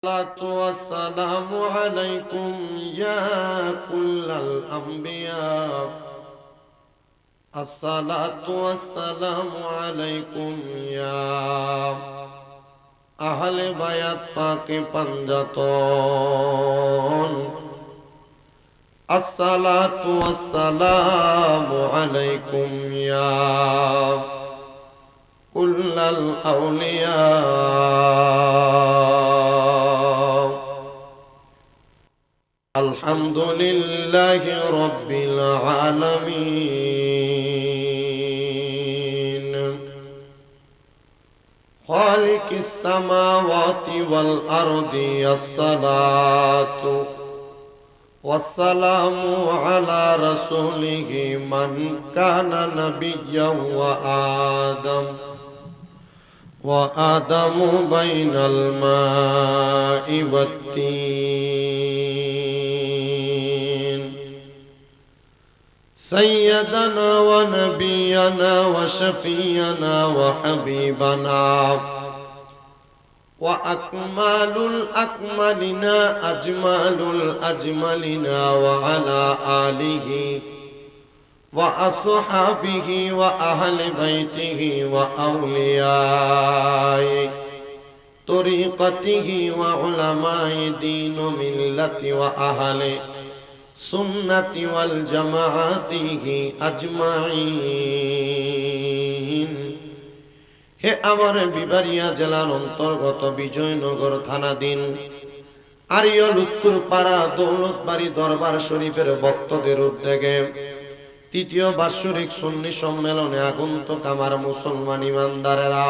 الصلاة والسلام عليكم يا كل الأنبياء الصلاة والسلام عليكم يا أهل بيت پاک پنجتون الصلاة والسلام عليكم يا كل الأولياء الحمد لله رب العالمين خالق السماوات والأرض الصلاة والسلام على رسوله من كان نبيا وآدم بين الماء والتين سيدنا ونبينا وشفينا وحبيبنا وأكمال الأكملين أجمال الأجملين وعلى آله وأصحابه وأهل بيته وأولياء طريقته وعلماء دين ملة وأهل سنة والجماعة أجمعين হে আমার বিবারিয়া জেলার অন্তর্গত বিজয়নগর থানাধীন আরিয়ল উত্তরপাড়া দৌলতবাড়ি দরবার শরীফের ভক্তদের উদ্যোগে তৃতীয় বাৎসরিক সুন্নি সম্মেলনে আগন্তুক আমার মুসলমান ইমানদারেরা,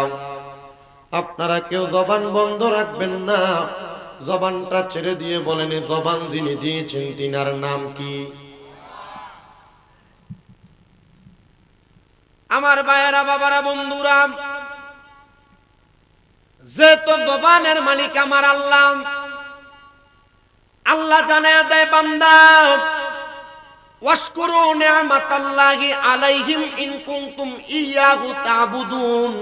আপনারা কেউ জবান বন্ধ রাখবেন না। জবানটা ছেড়ে দিয়ে বলেন, জবান যিনি দিয়েছেন তিনার নাম কি? আমার ভাইয়েরা, বাবারা, বন্ধুরা, যে তো জবানের মালিক আমার আল্লাহ। আল্লাহ জানায়া দেয়, বান্দা ওয়াশকুরু নি'মাতাল্লাহি আলাইহিম ইন কুনতুম ইয়াহু তা'বুদুন।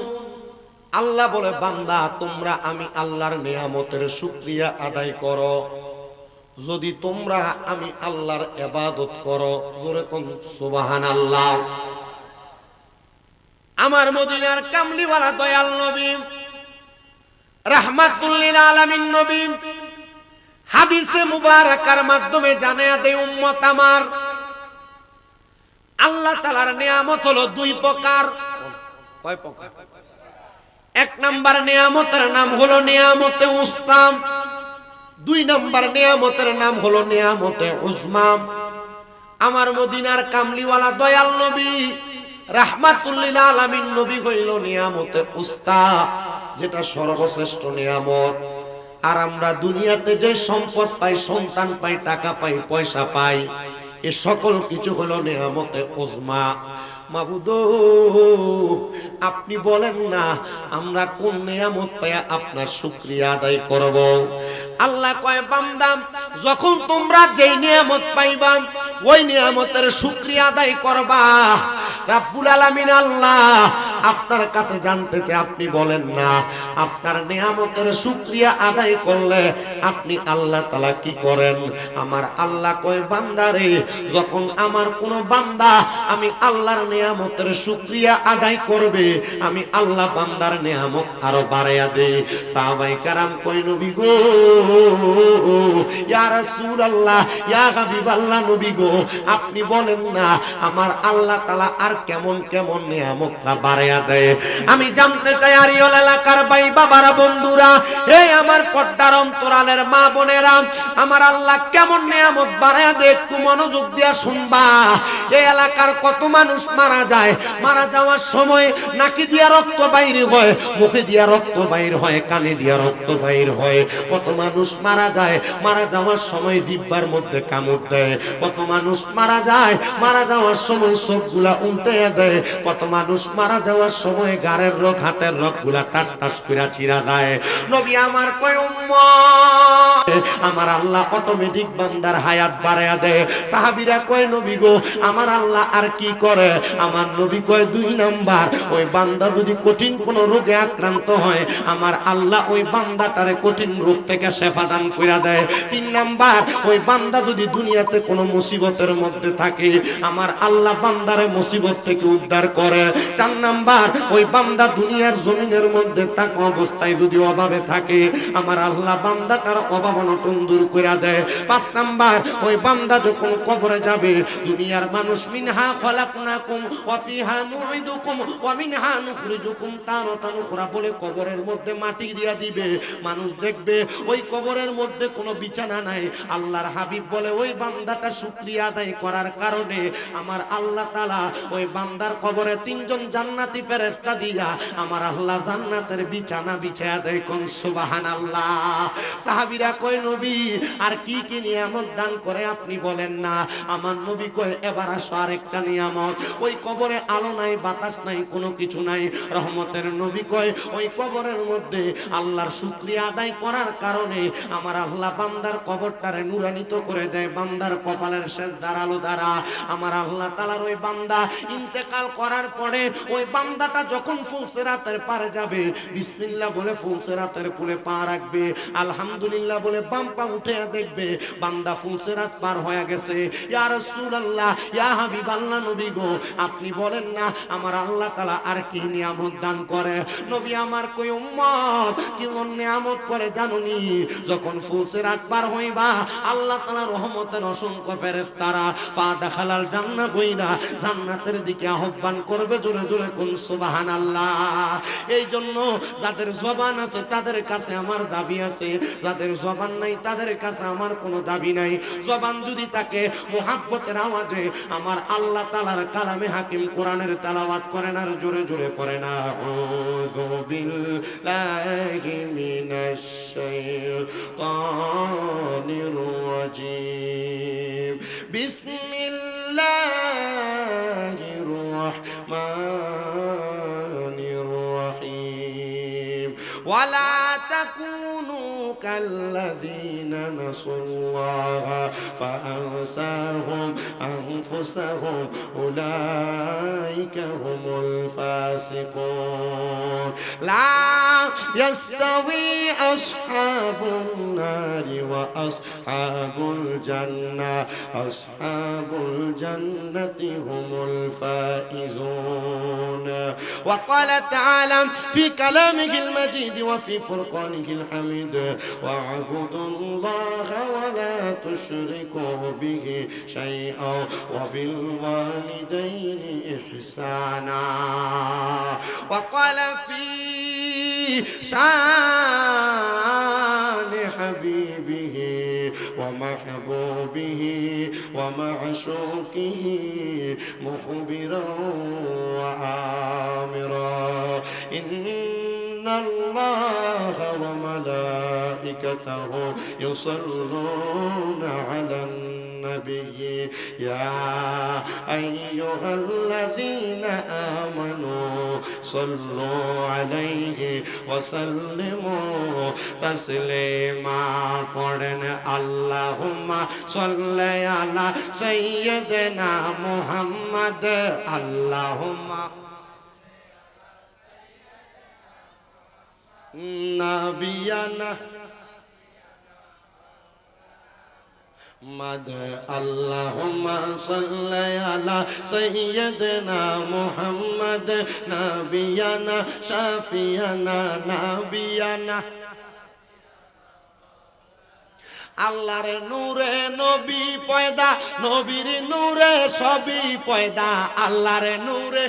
আল্লাহ বলে, বান্দা তোমরা আমি আল্লাহর নিয়ামতের শুকরিয়া আদায় করো যদি তোমরা আমি আল্লাহর ইবাদত করো। জোরে কোন সুবহানাল্লাহ। আমার মদিনার কামলিওয়ালা দয়াল নবী রাহমাতুল লিল আলামিন নবী হাদিসে মুবারাকার মাধ্যমে জানায়া দেয়, উম্মত আমার, আল্লাহ তাআলার নিয়ামত হলো দুই প্রকার। কয় প্রকার? এক নাম্বার নিয়ামতের নাম হলো নিয়ামতে উস্তা, দুই নাম্বার নিয়ামতের নাম হলো নিয়ামতে উজমা। আমার মদিনার কামলিওয়ালা দয়াল নবী রাহমাতুল লিল আলামিন নবী হইল নিয়ামতে উস্তা, যেটা সর্বশ্রেষ্ঠ নিয়ামত। আর আমরা দুনিয়াতে যে সম্পদ পাই, সন্তান পাই, টাকা পাই, পয়সা পাই, এ সকল কিছু হলো নিয়ামতে উজমা। মাবুদ, আপনি বলেন না আমরা কোন নিয়ামত পাইয়া আপনার শুকরিয়া আদায় করব? আল্লাহ কয়, বান্দা যখন তোমরা যেই নিয়ামত পাইবা ওই নিয়ামতের শুকরিয়া আদায় করবা। রাব্বুল আলামিন আল্লাহ আপনার কাছে জানতে চায়, আপনি বলেন না আপনার নিয়ামতের শুকরিয়া আদায় করলে আপনি আল্লাহ তাআলা কি করেন? আমার আল্লাহ কয়, বান্দারে, যখন আমার কোন বান্দা আমি আল্লাহর নিয়ামতের শুকরিয়া আদায় করবে, আমি আল্লাহ বান্দার নিয়ামত আরো বাড়াইয়া দেই। সাহাবায়ে কেরাম কয়, নবী গো, ইয়া রাসূলুল্লাহ, ইয়া হাবিবাল্লাহ, নবী গো, আপনি বলেন না আমার আল্লাহ তাআলা আর কেমন কেমন নিয়ামতটা বাড়াইয়া দেয়। আমি জানতে চাই, আরিয়ল এলাকার ভাই বাবারা, বন্ধুরা, এই আমার পর্দার অন্তরালের মা বোনেরা, আমার আল্লাহ কেমন নিয়ামত বাড়াইয়া দেয় একটু মনোযোগ দিয়া শুনবা। এই এলাকার কত মানুষ মারা যায়, মারা যাওয়ার সময় নাকি দিয়া রক্ত বাইর হয়, মুখে দিয়া রক্ত বাইর হয়, কানে দিয়া রক্ত বাইর হয়। কত মানুষ মারা যায়, মারা যাওয়ার সময় জিহ্বার মধ্যে কামড় দেয়। কত মানুষ মারা যায়, মারা যাওয়ার সময় চোখগুলা উল্টে দেয়। কত মানুষ মারা যাওয়ার সময় গাড়ের রোগ, হাতের রোগ গুলা টাস টাস করে চিরা দেয়। নবী আমার কয়, উম্মত আমার আল্লাহ অটোমেটিক বান্দার হায়াত বাড়ায়া দেয়। সাহাবীরা কয় নবী গো আমার আল্লাহ আর কি করে? আমার নবী কয় 2 নাম্বার, ওই বান্দা যদি কঠিন কোন রোগে আক্রান্ত হয় আমার আল্লাহ ওই বান্দাটারে কঠিন রোগ থেকে শেফা দান কইরা দেয়। 3 নাম্বার, ওই বান্দা যদি দুনিয়াতে কোনো মুসিবতের মধ্যে থাকে আমার আল্লাহ বান্দারে মুসিবত থেকে উদ্ধার করে। 4 নাম্বার, ওই বান্দা দুনিয়ার জমিনের মধ্যে থাকা অবস্থায় যদি অভাবে থাকে আমার আল্লাহ বান্দাটার অভাব অনটন দূর কইরা দেয়। 5 নাম্বার, ওই বান্দা যখন কবরে যাবে দুনিয়ার মানুষ মিনহা খলাকনাকুম ওয়া ফিহা নুইদুকুম ওয়া মিনহা নুখরিজুকুম তারাতান উখরা বলে কবরের মধ্যে মাটি দিয়া দিবে। মানুষ দেখবে ওই কবরের মধ্যে কোনো বিছানা নাই। আল্লাহর হাবিব বলে ওই বান্দাটা শুকরিয়া আদায় করার কারণে আমার আল্লাহ তাআলা ওই বান্দার কবরে 3 জন জান্নাতি ফেরেশতা দিয়া আমার আল্লাহ জান্নাতের বিছানা বিছায়া দেয়। কোন সুবহানাল্লাহ। সাহাবীরা কয় নবী আর কি কি নিয়ামত দান করে আপনি বলেন না। আমার নবী কয় এবার আসো আরেকটা নিয়ামত। ওই কবরে আলো নাই, বাতাস নাই, কোনো কিছু নাই। রহমতের নবী কয় ওই কবরের মধ্যে আল্লাহর শুকরিয়া আদায় করার কারণে আমার আল্লাহ বান্দার কবরটারে নুরান্বিত করে দেয়। বান্দার কপালের সেজদার আলো দ্বারা আমার আল্লাহ তাআলার ওই বান্দা ইন্তেকাল করার পরে ওই বান্দাটা যখন ফুলসিরাতের পারে যাবে বিসমিল্লাহ বলে ফুলসিরাতের কুলে পা রাখবে, আলহামদুলিল্লাহ বলে বাম পা উঠে দেখবে বান্দা ফুলসিরাত পার হয়ে গেছে। ইয়া রাসূলুল্লাহ, ইয়া হাবিবাল্লাহ, নবী গো আপনি বলেন না আমার আল্লাহ তাআলা আর কি নিয়ামত দান করে? নবী আমার কই উম্মত কেমন নিয়ামত করে জানুনি? যখন ফুলসিরাত পার হইবা আল্লাহ তাআলার রহমতের অসংখ্য ফেরেশতারা পা দাখালাল জান্নাত বইরা জান্নাতের দিকে আহ্বান করবে। জোরে জোরে কোন সুবহানাল্লাহ। এই জন্য যাদের জবান আছে তাদের কাছে আমার দাবি আছে, যাদের জবান নাই তাদের কাছে আমার কোনো দাবি নাই। জবান যদি থাকে মুহাব্বতের আওয়াজে আমার আল্লাহ তাআলার কালামে হাকিম কোরআনের তেলাওয়াত করেন আর জোরে জোরে পড়েন আউযু বিল্লাহি মিনাশ শাইতানির রাজীম বিসমিল্লাহির রাহমানির রাহিম ওয়ালা তাকুনু কাল্লাযীনা নাসুল্লাহা ফাআনসাহুম আনফুসাহুম উলাইকা হুমুল ফাসিকুন লা ইয়াস্তাওয়ি আসহাবুন নারি ওয়া আসহাবুল জান্নাহ আসহাবুল জান্নাতি হুমুল ফাইজুন ওয়া ক্বালা তাআলা ফি কালামিহিল মাজিদ ওয়া ফি ফুরকানিহিল হামিদ ওয়া আবুদুল্লাহা ওয়া লা তুশরিকু বিহি শাইআ ওয়া বিল ওয়ালিদাইনি ইহসানা ওয়া ক্বালা ফি শান হাবিবিহি ওয়া মাহবুবিহি ওয়া মা'শুকিহি মুখবিরান ওয়া আমিরা ইন্নাল্লাহা ওয়া মালাইকাতাহু ইউসাল্লুনা আলান النبي يا أيها الذين آمنوا صلوا عليه وسلموا تسليما قرن اللهم صل على سيدنا محمد اللهم نبينا مد اللهم صل على سيدنا محمد نبينا شافينا نبينا আল্লাহর নূরে নবী পয়দা নবীর নূরে সবই পয়দা আল্লাহর নূরে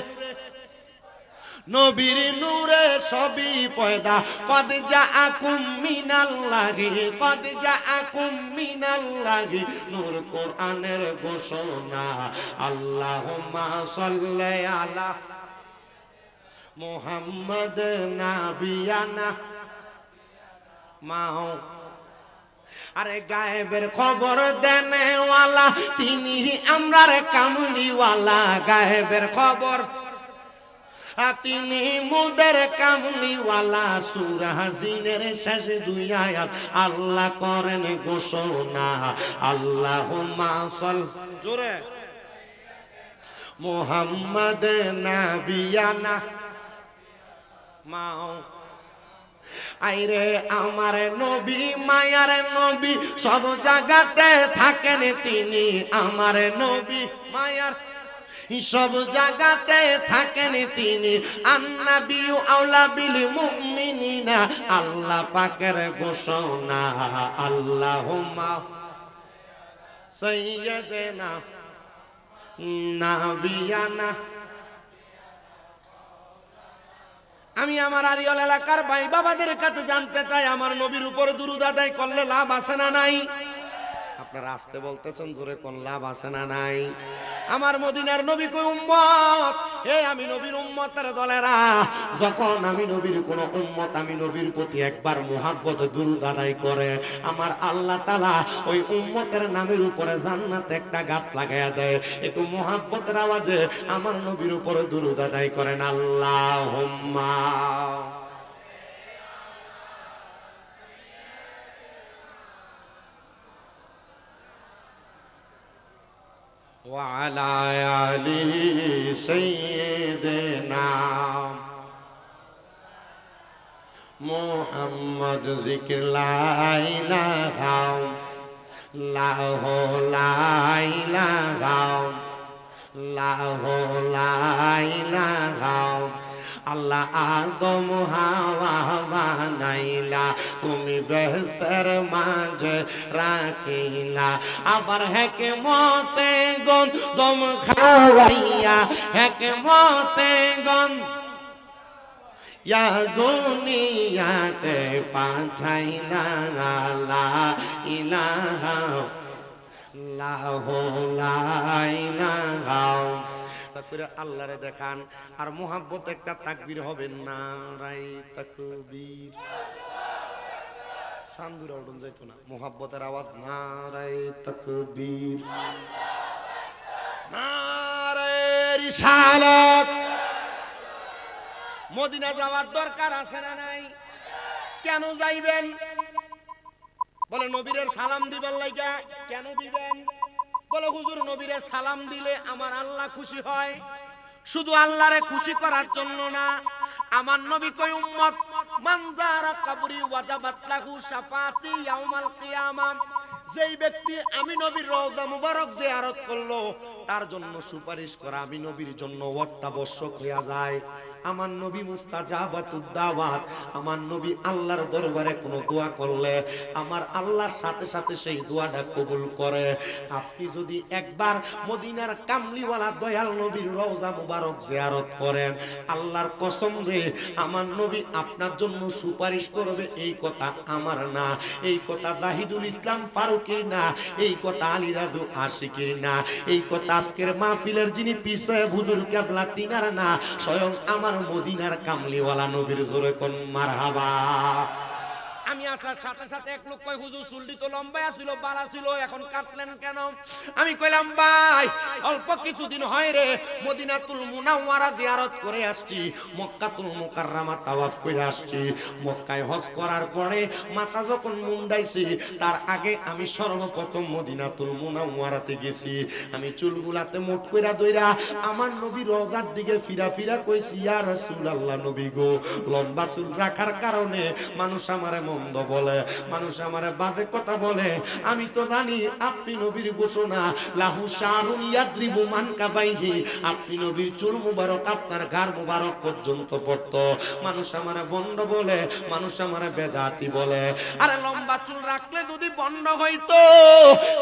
নবীর নূরে সবই পয়দা কদ জাআকুম মিনাল্লাহি কদ জাআকুম মিনাল্লাহি নূর কোরআনের ঘোষণা আল্লাহুম্মা সাল্লি আলা মুহাম্মদ নাবিয়ানা মাও আরে গায়েবের খবর দেনেওয়ালা তিনি আমরার কামলিওয়ালা গায়েবের খবর তিনি মুদের কামলিওয়ালা সূরা জিনের শেষে দুই আয়াত আল্লাহ করেন ঘোষণা আল্লাহুম্মা সাল্লি জোরে মুহাম্মাদ নাবিয়ানা মাও আইরে আমার নবী মায়ার নবী সব জায়গাতে থাকেন তিনি আমার নবী মায়ার সব জায়গাতে থাকেন তিনি আন্নাবিউ আউলা বিল মুমিনিনা আল্লাহ পাকের ঘোষণা আল্লাহুম্মা সাইয়্যিদানা নাবিয়ানা। আমি আমার আরিয়াল এলাকার ভাই বাবাদের কাছে জানতে চাই আমার নবীর উপর দুরূদ আদায় করলে লাভ আছে না নাই? আপনারা আসতে বলতেছেন জোরে, কোন লাভ আছে না নাই? আমার মদিনার নবী কই উম্মত, আমি নবীর উম্মতের দলেরা, যখন আমি নবীর কোন উম্মত আমি নবীর প্রতি একবার মুহাব্বত দুরূদ আদায় করে আমার আল্লাহ তাআলা ওই উম্মতের নামের উপরে জান্নাতে একটা গাছ লাগায়া দেয়। একটু মুহাব্বতের আওয়াজে আমার নবীর উপরে দুরূদ আদায় করেন আল্লাহুম্মা। وعلى آل سيدنا محمد ذكر لا إله لا إله আল্লাহ আদম হাওয়া বানাইলা তুমি বেহেশতের মাঝে রাখিলা আবার হিকমতে গন্ধম খাওয়াইয়া হিকমতে গন্ধ ইয়া দুনিয়াতে পাঠাইলা লা ইলাহা লা ইলাহা করে আল্লাহরে দেখান আর মুহাব্বত একটা তাকবীর হবে নারাই তাকবীর সান্দুরা উঠুন যাইতো না মুহাব্বতের আওয়াজ নারাই তাকবীর নারায়ে রিসালাত। মদিনা যাওয়ার দরকার আছে না নাই? কেন যাইবেন? বলে নবীর সালাম দিবেন লাগা। কেন দিবেন? বলে হুজুর নবীরে সালাম দিলে আমার আল্লাহ খুশি হয়। শুধু আল্লাহরে খুশি করার জন্য না, আমার নবী কই উম্মত মান যারা কবরি ওয়াজাবাত লাহু শাফাতি ইয়াউমাল কিয়ামাহ, যেই ব্যক্তি আমি নবীর রওজা মুবারক জিয়ারত করলো তার জন্য সুপারিশ করা আমি নবীর জন্য অত্যাবশ্যক হয়ে যায়। আমার নবী মুস্তাজাবাতুদ দাওয়াত, আমার নবী আল্লাহর দরবারে কোনো দোয়া করলে আমার আল্লাহর সাথে সাথে সেই দোয়াটা কবুল করে। আপনি যদি একবার মদিনার কামলিওয়ালা দয়াল নবীর রওজা মুবারক জিয়ারত করেন, আল্লাহর কসম রে আমার নবী আপনার জন্য সুপারিশ করবে। এই কথা আমার না, এই কথা জাহিদুল ইসলাম ফারুকীর না, এই কথা আলী রাজু আশিকির না, এই কথা আজকের মাহফিলের যিনি পিছে হুজুর কেবলা তিনার না, স্বয়ং আমার মদিনার কামলিওয়ালা নবীর জোরে কোন মারহাবা। আমি আসার সাথে সাথে এক লোক কয় হুজুর চুলটি তো লম্বা ছিল বালা ছিল এখন কাটলেন কেন? আমি কইলাম ভাই অল্প কিছুদিন হয় রে মদিনাতুল মুনাওয়ারা জিয়ারত করে আসছি, মক্কাতুল মুকাররমা তাওয়াফ করে আসছি। মক্কায় হজ করার পরে মাথা যখন মুন্ডাইছি তার আগে আমি সর্বপ্রথম মদিনাতুল মুনাওয়ারাতে গেছি। আমি চুলগুলাতে মুঠ কইরা দইরা আমার নবী রওজার দিকে ফিরা ফিরা কইছি ইয়া রাসূলুল্লাহ নবী গো, লম্বা চুল রাখার কারণে মানুষ আমারে মন্দ বলে, মানুষ আমারে বাজে কথা বলে। আমি তো জানি আপনি নবীর ঘোষণা লাহু শারুন ইয়াদ্রিবু মানকাবাইহি, আপনি নবীর চুল মুবারক আপনার ঘাড় মুবারক পর্যন্ত পড়তো। মানুষ আমারে বন্ড বলে, মানুষ আমারে বেদাতি বলে। আরে লম্বা চুল রাখলে যদি বন্ড হইতো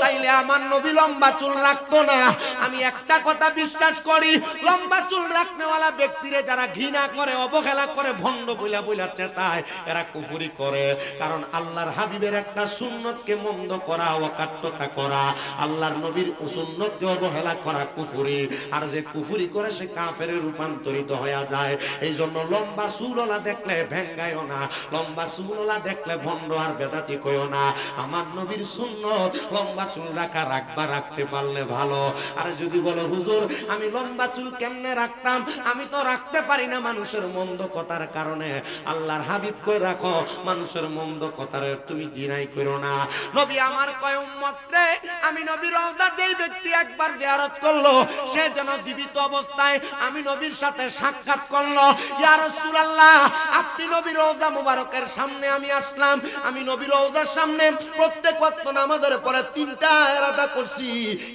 তাইলে আমার নবী লম্বা চুল রাখতো না। আমি একটা কথা বিশ্বাস করি, লম্বা চুল রাখনেওয়ালা ব্যক্তিরে যারা ঘৃণা করে অবহেলা করে ভণ্ড বইলা বইলা চেতায় এরা কুফরি করে। কারণ আল্লাহর হাবিবের একটা সুন্নতকে মন্দ করা, অকাট্যতা করা, আল্লাহর নবীর সুন্নতকে অবহেলা করা কুফরি, আর যে কুফরি করে সে কাফেরে রূপান্তরিত হয়ে যায়। এই জন্য লম্বা চুলওয়ালা দেখলে ভেঙ্গায়ও না, লম্বা চুলওয়ালা দেখলে ভণ্ড আর বেদাতি কইও না। আমার নবীর সুন্নত লম্বা চুল রাখা, রাখবা, রাখতে পারলে ভালো। আর যদি বলো হুজুর আমি লম্বা চুল কেমনে রাখতাম, আমি তো রাখতে পারি না মানুষের মন্দ কথার কারণে। আল্লাহর হাবিব কই রাখো, মানুষের মন্দ কথার তুমি ডিনাই করো না। নবী আমার কয় উম্মত রে, আমি নবীর রওজা যেই ব্যক্তি একবার জিয়ারত করলো সে যেন জীবিত অবস্থায় আমি নবীর সাথে সাক্ষাৎ করলো। ইয়া রাসূলুল্লাহ, আপনি নবীর রওজা মুবারকের সামনে আমি আসলাম, আমি নবীর রওজার সামনে প্রত্যেক ওয়াক্ত নামাজের পরে 3টা ইরাদা করছি।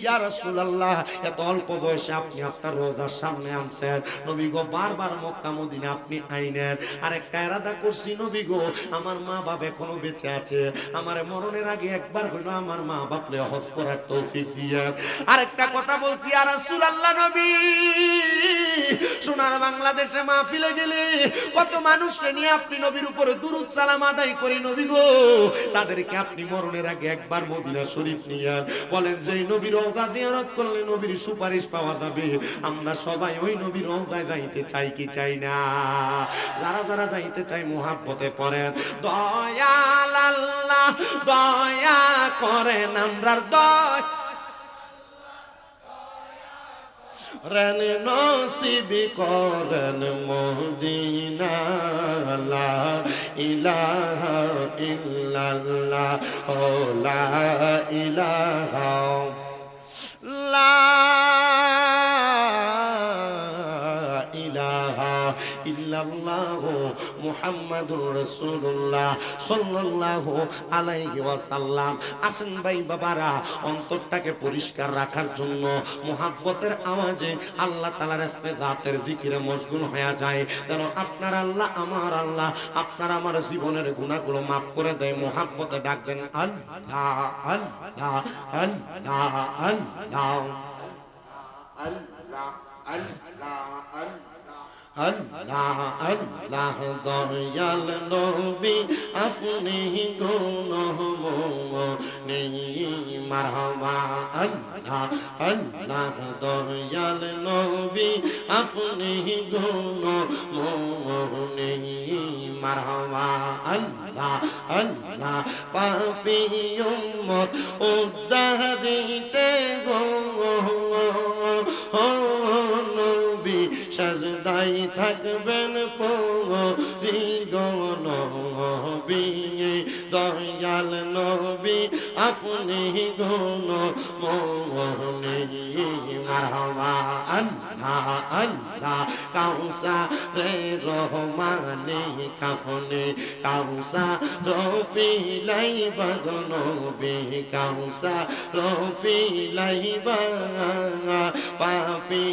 ইয়া রাসূলুল্লাহ, এত অল্প বয়সে আপনি আপনার রওজার সামনে আনছেন, নবী গো বারবার মক্কা মদিনা আপনি আইনেন। আরেকটা ইরাদা করছি নবী গো, আমার মা বাপ এখনো বেঁচে আছে, আমার মরণের আগে একবার হইলো আমার মা বাপরে হজ করার তৌফিক দিয়ে। আরেকটা কথা বলছি ইয়া রাসূলুল্লাহ নবী, সোনার বাংলাদেশে মাহফিলে গেলে কত মানুষকে নিয়ে আপনি নবীর উপরে দুরূদ সালাম আদায় করি নবী গো, তাদেরকে আপনি মরণের আগে একবার মদিনা শরীফ নিয়ে বলেন যে নবীর রওজা জিয়ারত করলে নবীর সুপারিশ পাওয়া যাবে। আমরা সবাই ওই নবীর রওজায় যাইতে চাই কি চাই না? যারা যারা যাইতে চাই মুহাব্বতে পড়েন দয়াল আল্লাহ দয়া করেন আমরার দয়া রেন নসিব করেন মদিনা, লা ইলাহা ইল্লাল্লাহ ও লা ইলাহা লা ইলাহা ইল্লাল্লাহু মুহাম্মাদুর রাসূলুল্লাহ সাল্লাল্লাহু আলাইহি ওয়াসাল্লাম। আসেন ভাই বাবারা, অন্তরটাকে পরিষ্কার রাখার জন্য মুহাব্বতের আওয়াজে আল্লাহ তাআলার ইসমে জাতের জিকিরে মশগুল হয়ে যায়, যেন আপনার আল্লাহ আমার আল্লাহ আপনার আমার জীবনের গুনাহগুলো maaf করে দেয়। মুহাব্বতে ডাকবেন আল্লাহ আল্লাহ আল্লাহ আল্লাহ আল্লাহ আল্লাহ আল্লাহ দয়াল নবী আপনি গুণমনি মারহাবা। আল্লাহ আল্লাহ দয়াল নবী আপনি গুণমনি মারহাবা। আল্লাহ আল্লাহ পাপী উম্মত উদ্ধারিতে গো নবী সাজদাই থাকবেন পরি গো নবী, দয়াল নবী আপনি গুণমনি মারহাবা। আল্লাহ আল্লাহ কাউসারে রহমানে কাফনে কাউসার পিলাইবা গো নবী, কাউসার পিলাইবা পাপী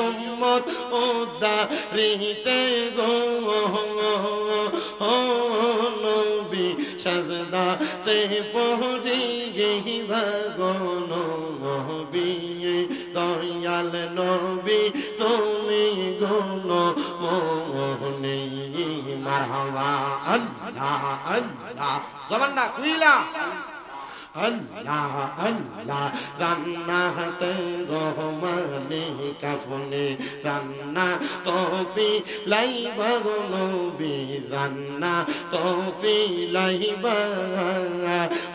উম্মত উদ্ধারিতে গো নবী সাজদাতে পড়িবা গো নবী, দয়াল নবী তুমি গুণমনি মারহাবা। আল্লাহ আল্লাহ জবানটা খুইলা আল্লাহ আল্লাহ জান্নাতে রহমানে কাফনে জান্নাত লাইবা গো নবী, জান্নাত লাইবা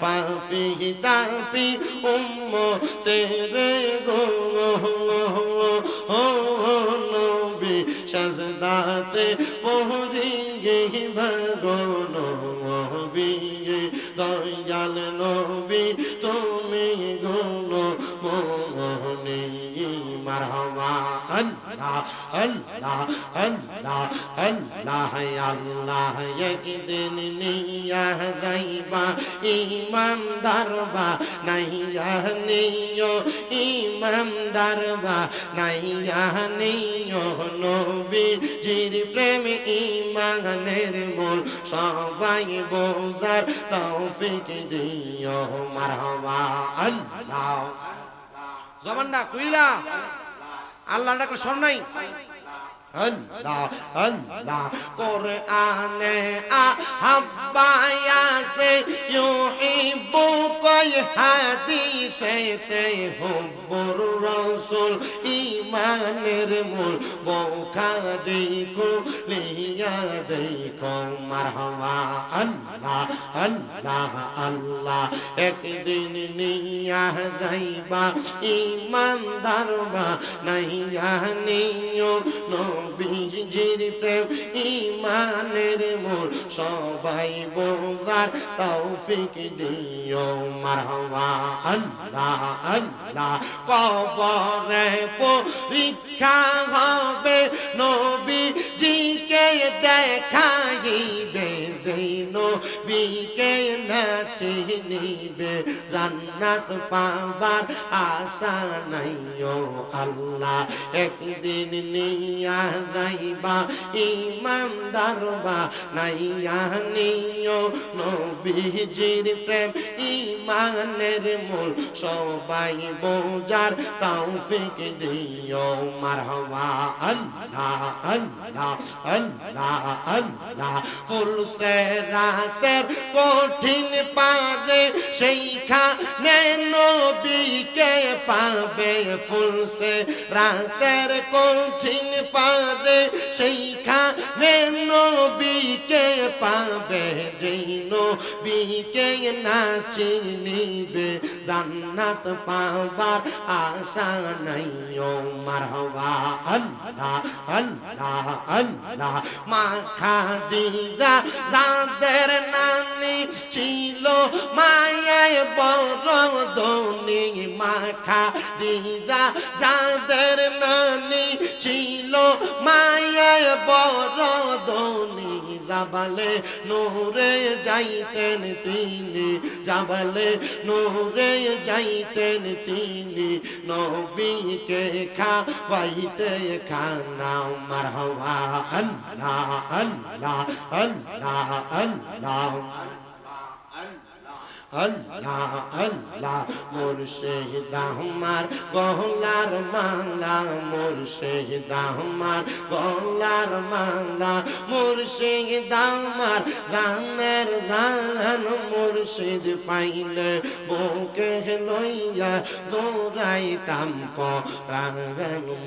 ফাফি তাপি উম্মতেরে গো নবী সাজদাতে পড়িবা গো নবী, দয়াল নবী তুমি গুণমনি মারহাবা। আল্লাহ আল্লাহ আল্লাহ আল্লাহ আল্লাহ একদিন নিয়া যাইবা ইমানদার বা নাইয়া নিও, ইমানদার বা নাইয়া নিও নবীজির প্রেম ইমানের মূল সবাই বোঝার তৌফিক দিও মারহাবা। আল্লাহ জবানটা খুইলা আল্লাহ ডাকলে স্বর নাই। আল্লাহ আল্লাহ কোরআনে আহাব্বায়াসে ইউহিব্বু কয় হাদিসেতে হুব্বুর রাসূল ঈমানের মূল বুখারী কুলিয়া দেখো মারহাবা আল্লাহ আল্লাহ আল্লাহ একদিন নিয়া যাইবা ঈমানদার বানাইয়া নিও নবীজির প্রেম ঈমানের মূল সবাই বোঝার তৌফিক দিও মারহাবা আল্লাহ আল্লাহ কবরে পরীক্ষা হবে নবীজিকে দেখাইবে যেই নবীকে না চিনিবে জান্নাত পাবার আশা নাই ও আল্লাহ একদিন নিয়া যাইবা ঈমানদার বানাইয়া নিও নবীজির প্রেম ঈমানের মূল সবাই বোঝার তৌফিক দিও মারহাবা আল্লাহ আল্লাহ আল্লাহ আল্লাহ ফুল সে রাতের কঠিন পারে সেইখানে নবীকে পাবে ফুল সে রাতের কঠিন পারে সেইখানে নবীকে পাবে যেই নবীকে না চিনিবে জান্নাত পাবার আশা নাই ও মারহাবা আল্লাহ আল্লাহ আল্লাহ মা খাদিজা যাদের নানি ছিল মায়ায় বড় ধনী মা খাদিজা যাদের নানি ছিল মায়ায় বড় ধনী জাবালে নূরে যাইতেন তিনি জাবালে নূরে যাইতেন তিনি নবীকে খাওয়াইতে খানা মারহাবা আল্লাহ আল্লাহ আল্লাহ আল্লাহ আল্লাহ আল্লাহ মুর্শিদ আমার গলার মালা মুর্শিদ আমার গলার মালা মুর্শিদ আমার জানের জান মুর্শিদ পাইলে বুকে লইয়া দৌড়াইতাম পরাণ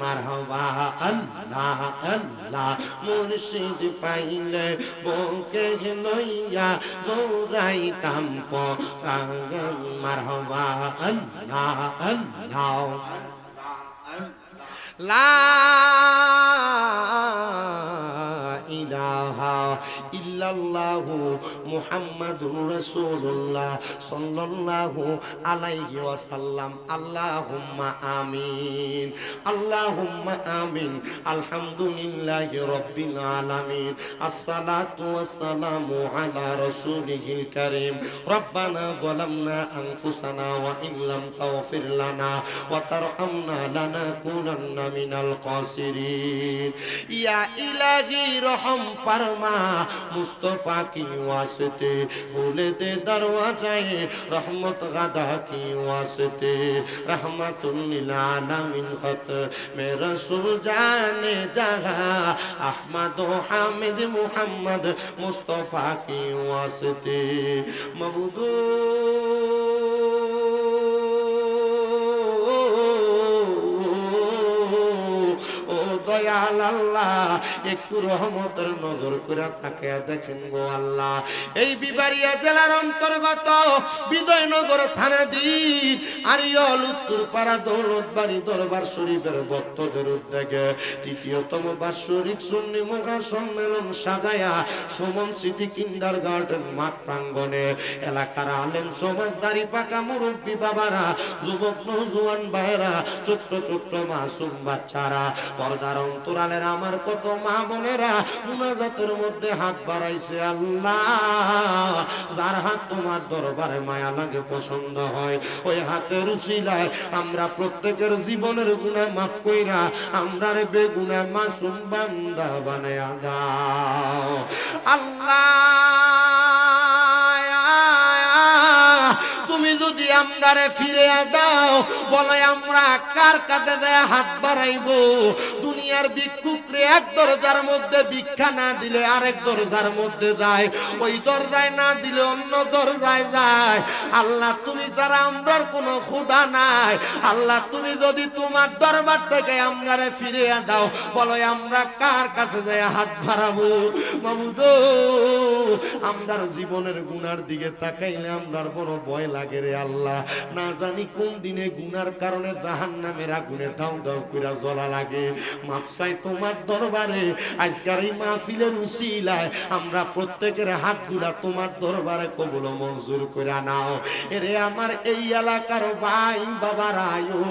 মারহাবা আল্লাহ আল্লাহ মুর্শিদ পাইলে বুকে লইয়া দৌড়াইতাম মারহাবা আল্লাহ আল্লাহ লা ইলাহা ইল্লাল্লাহু মুহাম্মাদুর রাসূলুল্লাহ সাল্লাল্লাহু আলাইহি ওয়াসাল্লাম আল্লাহুম্মা আমিন আল্লাহুম্মা আমিন আলহামদুলিল্লাহি রাব্বিল আলামিন আসসালাতু ওয়াসসালামু আলা রাসূলিহিল কারীম রব্বানা যালামনা আনফুসানা ওয়া ইল্লাম তাগফির লানা ওয়া তারহামনা লানাকুনান্না মিনাল খাসিরিন ইয়া ইলাহি রহম ফরমা मुस्तफा की वास्ते खोले दे दरवाज़ाए रहमत गदा की वास्ते रहमतुल लिल आलमीन खत में रसूल जाने जहां अहमद हामिद मुहम्मद मुस्तफा की वास्ते मबूदू দয়াল আল্লাহ একটু রহমতের নজর করে তাকে দেখেন গো আল্লাহ এই বিবাড়িয়া জেলার অন্তর্গত বিজয়নগর থানাধীন আরিয়ল উত্তরপাড়া দৌলতবাড়ি দরবার শরীফের ভক্তদের উদ্যোগে তৃতীয়তম বাৎসরিক সুন্নি মহা সম্মেলন সাজায়া সুমন সিটি কিন্ডারগার্টেন মাঠ প্রাঙ্গণে এলাকার আলেম সমাজদারি পাকা মুরব্বী বাবারা যুবক নওজোয়ান ভাইরা ছোট্ট ছোট্ট মাসুম বাচ্চারা পর্দার অন্তরালের আমার কত মা বোনেরা মুনাজাতের মধ্যে হাত বাড়াইছে আল্লাহ যার হাত তোমার দরবারে মায়া লাগে পছন্দ হয় ওই হাতের উসিলায় আমরা প্রত্যেকের জীবনের গুনাহ মাফ কইরা আমরা রে বেগুনাহ মাসুম বান্দা বানায়া দাও আল্লাহ তুমি যদি আমরারে ফিরে দাও বলে আমরা কার কাছে হাত বাড়াইবো দুনিয়ার ভিক্ষুকরে এক দরজার মধ্যে ভিক্ষা না দিলে আরেক দরজার মধ্যে যায়, ওই দরজায় না দিলে অন্য দরজায় যায়। আল্লাহ তুমি ছাড়া আমরার কোনো খোদা নাই। আল্লাহ তুমি যদি তোমার দরবার থেকে আমরারে ফিরিয়ে দাও, বলো আমরা কার কাছে যায় হাত বাড়াবো? মাবুদ আমরার জীবনের গুনার দিকে তাকাইলে আমরার বড় ভয় লাগে রে আল্লাহ। না জানি কোন দিনে গুনার কারণে জাহান্নামের আগুনে দাও দাও কইরা জ্বলা লাগে। মাফ চাই তোমার দরবারে, আজকের এই মাহফিলের উসিলায় আমরা প্রত্যেকের হাতগুলা তোমার দরবারে কবুল মঞ্জুর করে নাও। এরে আমার এই এলাকার ভাই বাবারা, আয়ো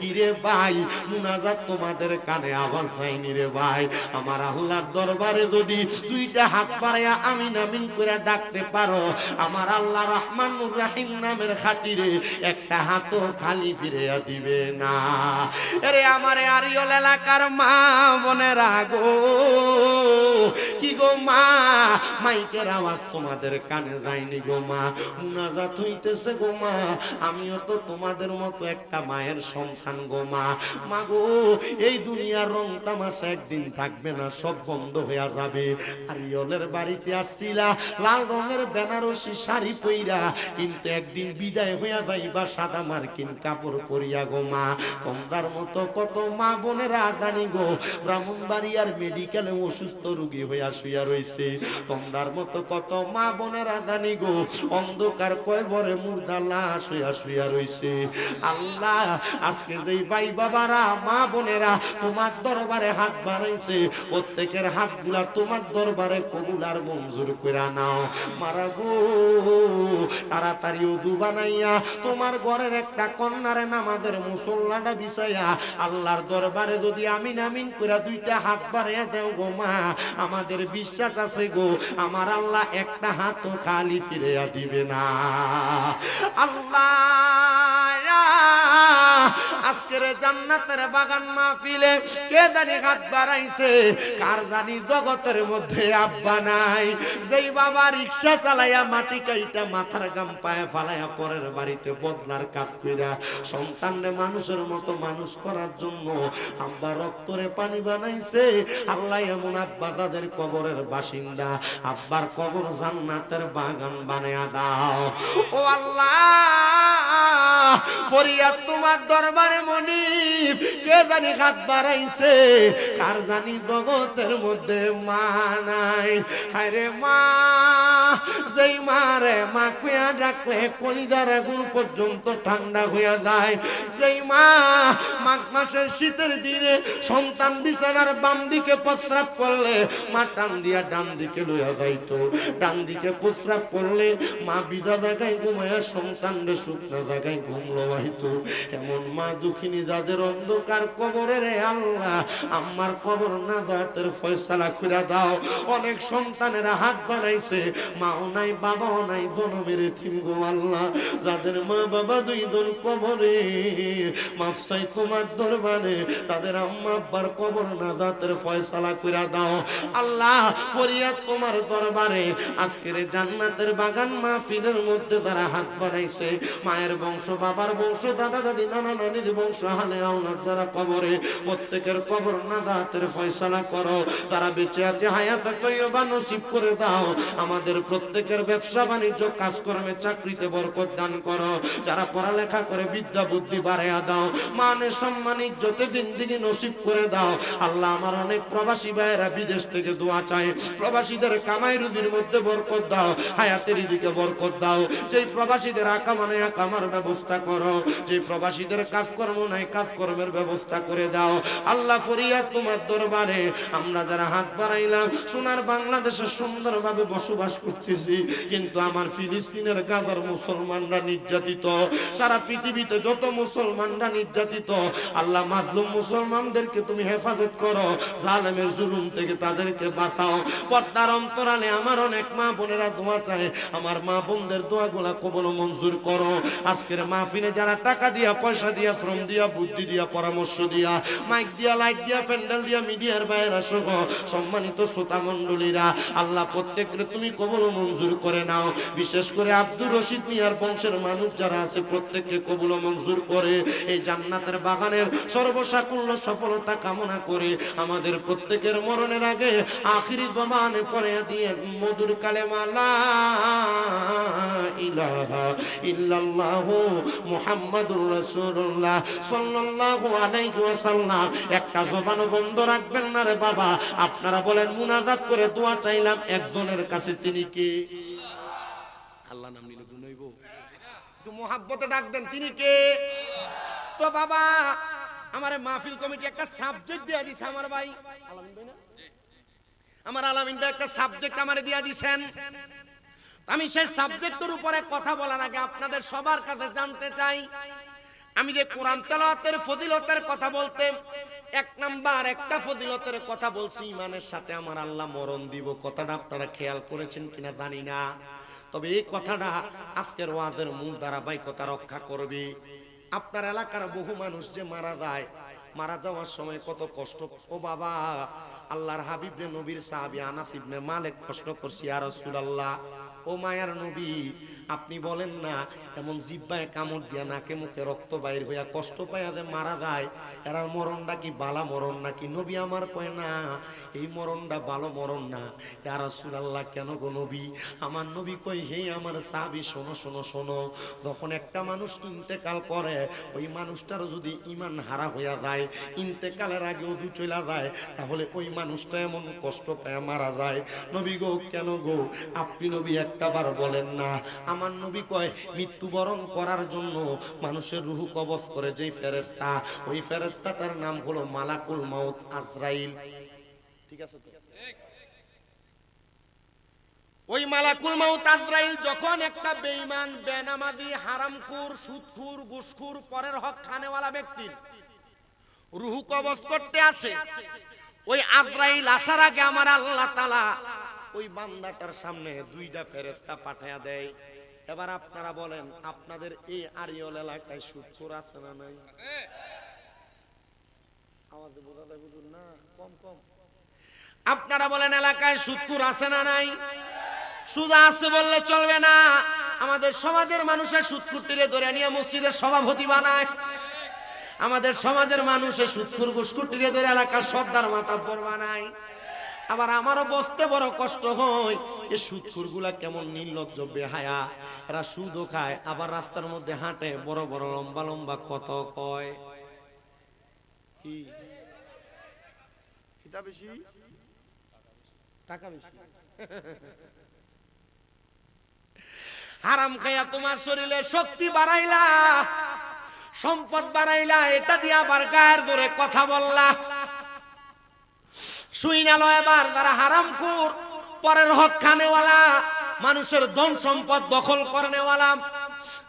কিরে ভাই, মুনাজাত তোমাদের কানে আওয়াজ যায়নি রে ভাই। আমার আল্লাহর দরবারে যদি দুইটা হাত বাড়াইয়া আমিন আমিন করে ডাকতে পারো, আমার আল্লাহ রহমানুর রহিম নামের খাতিরে একটা হাতও খালি ফিরিয়ে দিবে না। আরে আমার আরিয়ল এলাকার মা বোনেরা গো, কি গো মা, মাইকের আওয়াজ তোমাদের কানে যায়নি গো মা, মুনাজাত হইতেছে গো মা, আমিও তো তোমাদের মতো একটা মায়ের সন্তান গো মা। মা গো এই দুনিয়ার রং তামাশা একদিন থাকবে না, সব বন্ধ হয়ে যাবে। আরিয়লের বাড়িতে আসছিলা লাল রঙের বেনারসি শাড়ি পইরা, কিন্তু একদিন বিদায় হইয়া যাইবা সাদা মার্কিন কাপড় পরিয়া গো মা। তোমরার মতো কত মা বোনেরা জানি গো ব্রাহ্মণবাড়িয়ার মেডিকেলে অসুস্থ রোগী হইয়া শুইয়া রইছে। তোমরার মতো কত মা বোনেরা জানি গো অন্ধকার কয়বরে মুর্দা লাশ হইয়া শুইয়া রইছে। আল্লাহ আজকে যেই ভাই বাবারা মা বোনেরা তোমার দরবারে হাত বাড়াইছে, প্রত্যেকের হাতগুলা তোমার দরবারে কবুল আর মঞ্জুর করে নাও। মারা গো তাড়াতাড়ি ওযু বানাইয়া তোমার ঘরের একটা কন্যারে নামাজের মুসল্লাটা বিছাইয়া আল্লাহর দরবারে যদি আমিন আমিন করে দুইটা হাত বাড়াইয়া দেও গো মা, আমাদের বিশ্বাস আছে গো আমার আল্লাহ একটা হাতও খালি ফিরিয়া দিবে না। আল্লাহ আজকের জান্নাতের বাগান মাহফিলে কে জানি হাত বাড়াইছে, কার জানি জগতের মধ্যে আব্বা নাই। যেই বাবা রিকশা চালাইয়া মাটি কাইটা মাথার গাম পায়ে ফালাইয়া পরের বাড়িতে বদলার কাজ কইরা সন্তানরে মানুষের মতো মানুষ করার জন্য আব্বা রক্তরে পানি বানাইছে। আল্লাহ এমন আব্বা তাদের কবরের বাসিন্দা, আব্বার কবর জান্নাতের বাগান বানায়া দাও। ও আল্লাহ ফরিয়াদ তোমার দরবারে মনিব, কে জানি হাত বাড়াইছে, কার জানি জগতের মধ্যে মা নাই। হায়রে মা, যেই মারে মা কইয়া ডাকলে কলিজার আগুন পর্যন্ত ঠান্ডা হইয়া যায়, যেই মা মাঘ মাসের শীতের দিনে সন্তান বিছানার বাম দিকে প্রস্রাব করলে মা টান দিয়া ডান দিকে লইয়া যাইতো, ডান দিকে প্রস্রাব করলে মা ভিজা জায়গায় ঘুমাইয়া সন্তানরে শুকনা জায়গায় ঘুম লওয়াইতো। এমন মা দুঃখিনী যাদের অন্ধকার কবরে রে আল্লাহ আমার কবর নাজাতের ফয়সালা কইরা দাও। অনেক সন্তানেরা হাত বানাইছে, মাও নাই বাবাও নাই, জনমের এতিম গো আল্লাহ, যাদের মা বাবা দুইজন কবরে মাফ চাই তোমার দরবারে, তাদের আম্মা আব্বার কবর নাজাতের ফয়সালা কইরা দাও। আল্লাহ ফরিয়াদ তোমার দরবারে আজকের জান্নাতের বাগান মাহফিলের মধ্যে যারা হাত বানাইছে, মায়ের বংশ বাবার বংশ দাদা দাদি নানা নানির বংশ হালে আওলাদ যারা কবরে, প্রত্যেকের কবর নাজাতের ফয়সালা করো। যারা বেঁচে আছে হায়াত তৈয়বা নসিব করে দাও। আমাদের প্রত্যেকের ব্যবসা বাণিজ্য কাজকর্মে চাকরিতে বরকত দান করো। যারা পড়ালেখা করে বিদ্যা বুদ্ধি বাড়াইয়া দাও। মানে সম্মান ইজ্জতে জিন্দেগি নসিব করে দাও। আল্লাহ আমার অনেক প্রবাসী ভাইয়েরা বিদেশ থেকে দোয়া চায়, প্রবাসীদের কামাই রুজির মধ্যে বরকত দাও, হায়াতের রিজিকে বরকত দাও। যেই প্রবাসীদের আকামানে আকামার ব্যবস্থা করো, যে প্রবাসীদের কাজকর্ম নাই কাজকর্মের ব্যবস্থা করে দাও। আল্লাহ ফরিয়াদ তোমার দরবারে আমরা যারা হাত বাড়াইলাম, সোনার বাংলাদেশে সুন্দরভাবে বসবাস করতেছি, কিন্তু আমার ফিলিস্তিনের গাজার মুসলমানরা নির্যাতিত, সারা পৃথিবীতে যত মুসলমানরা নির্যাতিত, আল্লাহ মাজলুম মুসলমানদেরকে তুমি হেফাজত করো, জালেমের জুলুম থেকে তাদেরকে বাঁচাও। পর্দার অন্তরালে আমার অনেক মা বোনেরা দোয়া চায়, আমার মা বোনদের দোয়াগুলা কবুল মঞ্জুর করো। আজকের মাহফিলে যারা যারা টাকা দিয়া, পয়সা দিয়া, শ্রম দিয়া, বুদ্ধি দিয়া, পরামর্শ দিয়া, মাইক দিয়া, লাইট দিয়া, প্যান্ডেল দিয়া, মিডিয়ার বাইরা সহ সম্মানিত শ্রোতা মণ্ডলীরা, আল্লাহ প্রত্যেককে তুমি কবুল ও মঞ্জুর করে নাও। বিশেষ করে আব্দুর রশিদ মিয়ার বংশের মানুষ যারা আছে প্রত্যেককে কবুল ও মঞ্জুর করে এই জান্নাতের বাগানের সর্বসাকুল্য সফলতা কামনা করে আমাদের প্রত্যেকের মরণের আগে আখিরি জমানে পড়ে দিয়ে মধুর কালেমা লা ইলাহা ইল্লাল্লাহু মুহাম্মাদুর রাসূলুল্লাহ সাল্লাল্লাহু আলাইহি ওয়াসাল্লাম একটা জবানও বন্ধ রাখবেন না রে বাবা। আপনারা বলেন মুনাজাত করে দোয়া চাইলাম একজনের কাছে, তিনি কে? আল্লাহ নাম নিলে গুনাইব, একটু মোহাব্বতে ডাক দেন, তিনি কে? তো বাবা আমারে মাহফিল কমিটি একটা সাবজেক্ট দিয়া দিছে আমার ভাই আলামিন ভাই, না আমার আলামিন ভাই একটা সাবজেক্ট আমারে দিয়া দিবেন। আমি সেই সাবজেক্টের উপরে কথা বলার আগে আপনাদের সবার কাছে জানতে চাই, আমি যে কোরআন তেলাওয়াতের ফজিলতের কথা বলতে এক নাম্বার একটা ফজিলতের কথা বলছি, ইমানের সাথে আমার আল্লাহ মরণ দিব। কথাটা আপনারা খেয়াল করেছেন কিনা জানি না, তবে এই কথাটা আজকের ওয়াজের মূল ধারাবাহিকতা রক্ষা করবে। আপনার এলাকার বহু মানুষ যে মারা যায়, মারা যাওয়ার সময় কত কষ্ট। ও বাবা, আল্লাহর হাবিব রে নবীর সাহাবী আনাস ইবনে মালিক প্রশ্ন করছি, ইয়া রাসূলুল্লাহ, ও মায়ার নবী, আপনি বলেন না এমন জিহ্বায় কামড় দিয়া নাকে মুখে রক্ত বাইর হইয়া কষ্ট পাইয়া যে মারা যায়, এরার মরণটা কি বালা মরণ নাকি? নবী আমার কয় না, এই মরণটা ভালো মরণ না। ইয়া রাসূলুল্লাহ, কেন গো নবী? আমার নবী কই, হে আমার সাহাবী, শোনো শোনো শোনো, যখন একটা মানুষ ইন্তেকাল করে, ওই মানুষটারও যদি ঈমান হারা হইয়া যায়, ইন্তেকালের আগে ওযু চলে যায়, তাহলে ওই মানুষটা এমন কষ্ট পায় মারা যায়। নবী গো, কেন গো? আপনি নবী একটাবার বলেন না। আমার নবী কয়, মৃত্যুবরণ করার জন্য মানুষের রূহ কবজ করে যেই ফেরেশতা, ওই ফেরেশতাটার নাম হলো মালাকুল মাউত আজরাইল। ঠিক আছে তো? ওই মালাকুল মাউত আজরাইল যখন একটা বেঈমান, বেনামাজি, হারামখোর, সুদখোর, ঘুষখোর, পরের হক খানেওয়ালা ব্যক্তির রূহ কবজ করতে আসে, ওই আজরাইল আসার আগে আমার আল্লাহ তাআলা ওই বান্দাটার সামনে দুইটা ফেরেশতা পাঠায়া দেয়। এবার আপনারা বলেন, আপনাদের এই আরিয়ল এলাকায় সুদখোর আছে না নাই? আওয়াজে বোঝা যায় বুঝুন না, কম কম। আপনারা বলেন এলাকায় সুদখোর আছে না নাই? সুদ আছে বললে চলবে না। আমাদের সমাজের মানুষের সুদখোরটিরে ধরে নিয়ে মসজিদের সভাপতি বানায়। আমাদের সমাজের মানুষের সুদখোর ঘুষখোরটিরে ধরে এলাকার সর্দার মাতাব্বর বানায়। আবার আমারও বসতে বড় কষ্ট হয়, এই সুদখোর গুলা কেমন নির্লজ্জ বেহায়া, এরা সুদও খায়, আবার রাস্তার মধ্যে হাঁটে, বড় বড় লম্বা লম্বা কথা কয়। কি এটা বেশি? টাকা বেশি। হারাম খাইয়া তোমার শরীরে শক্তি বাড়াইলা, সম্পদ বাড়াইলা, এটা দিয়ে আবার গায়ের জোরে কথা বললা। শুই না লয়, এবার যারা হারামখোর, পরের হক খানেওয়ালা, মানুষের ধন সম্পদ দখল করনেওয়ালা,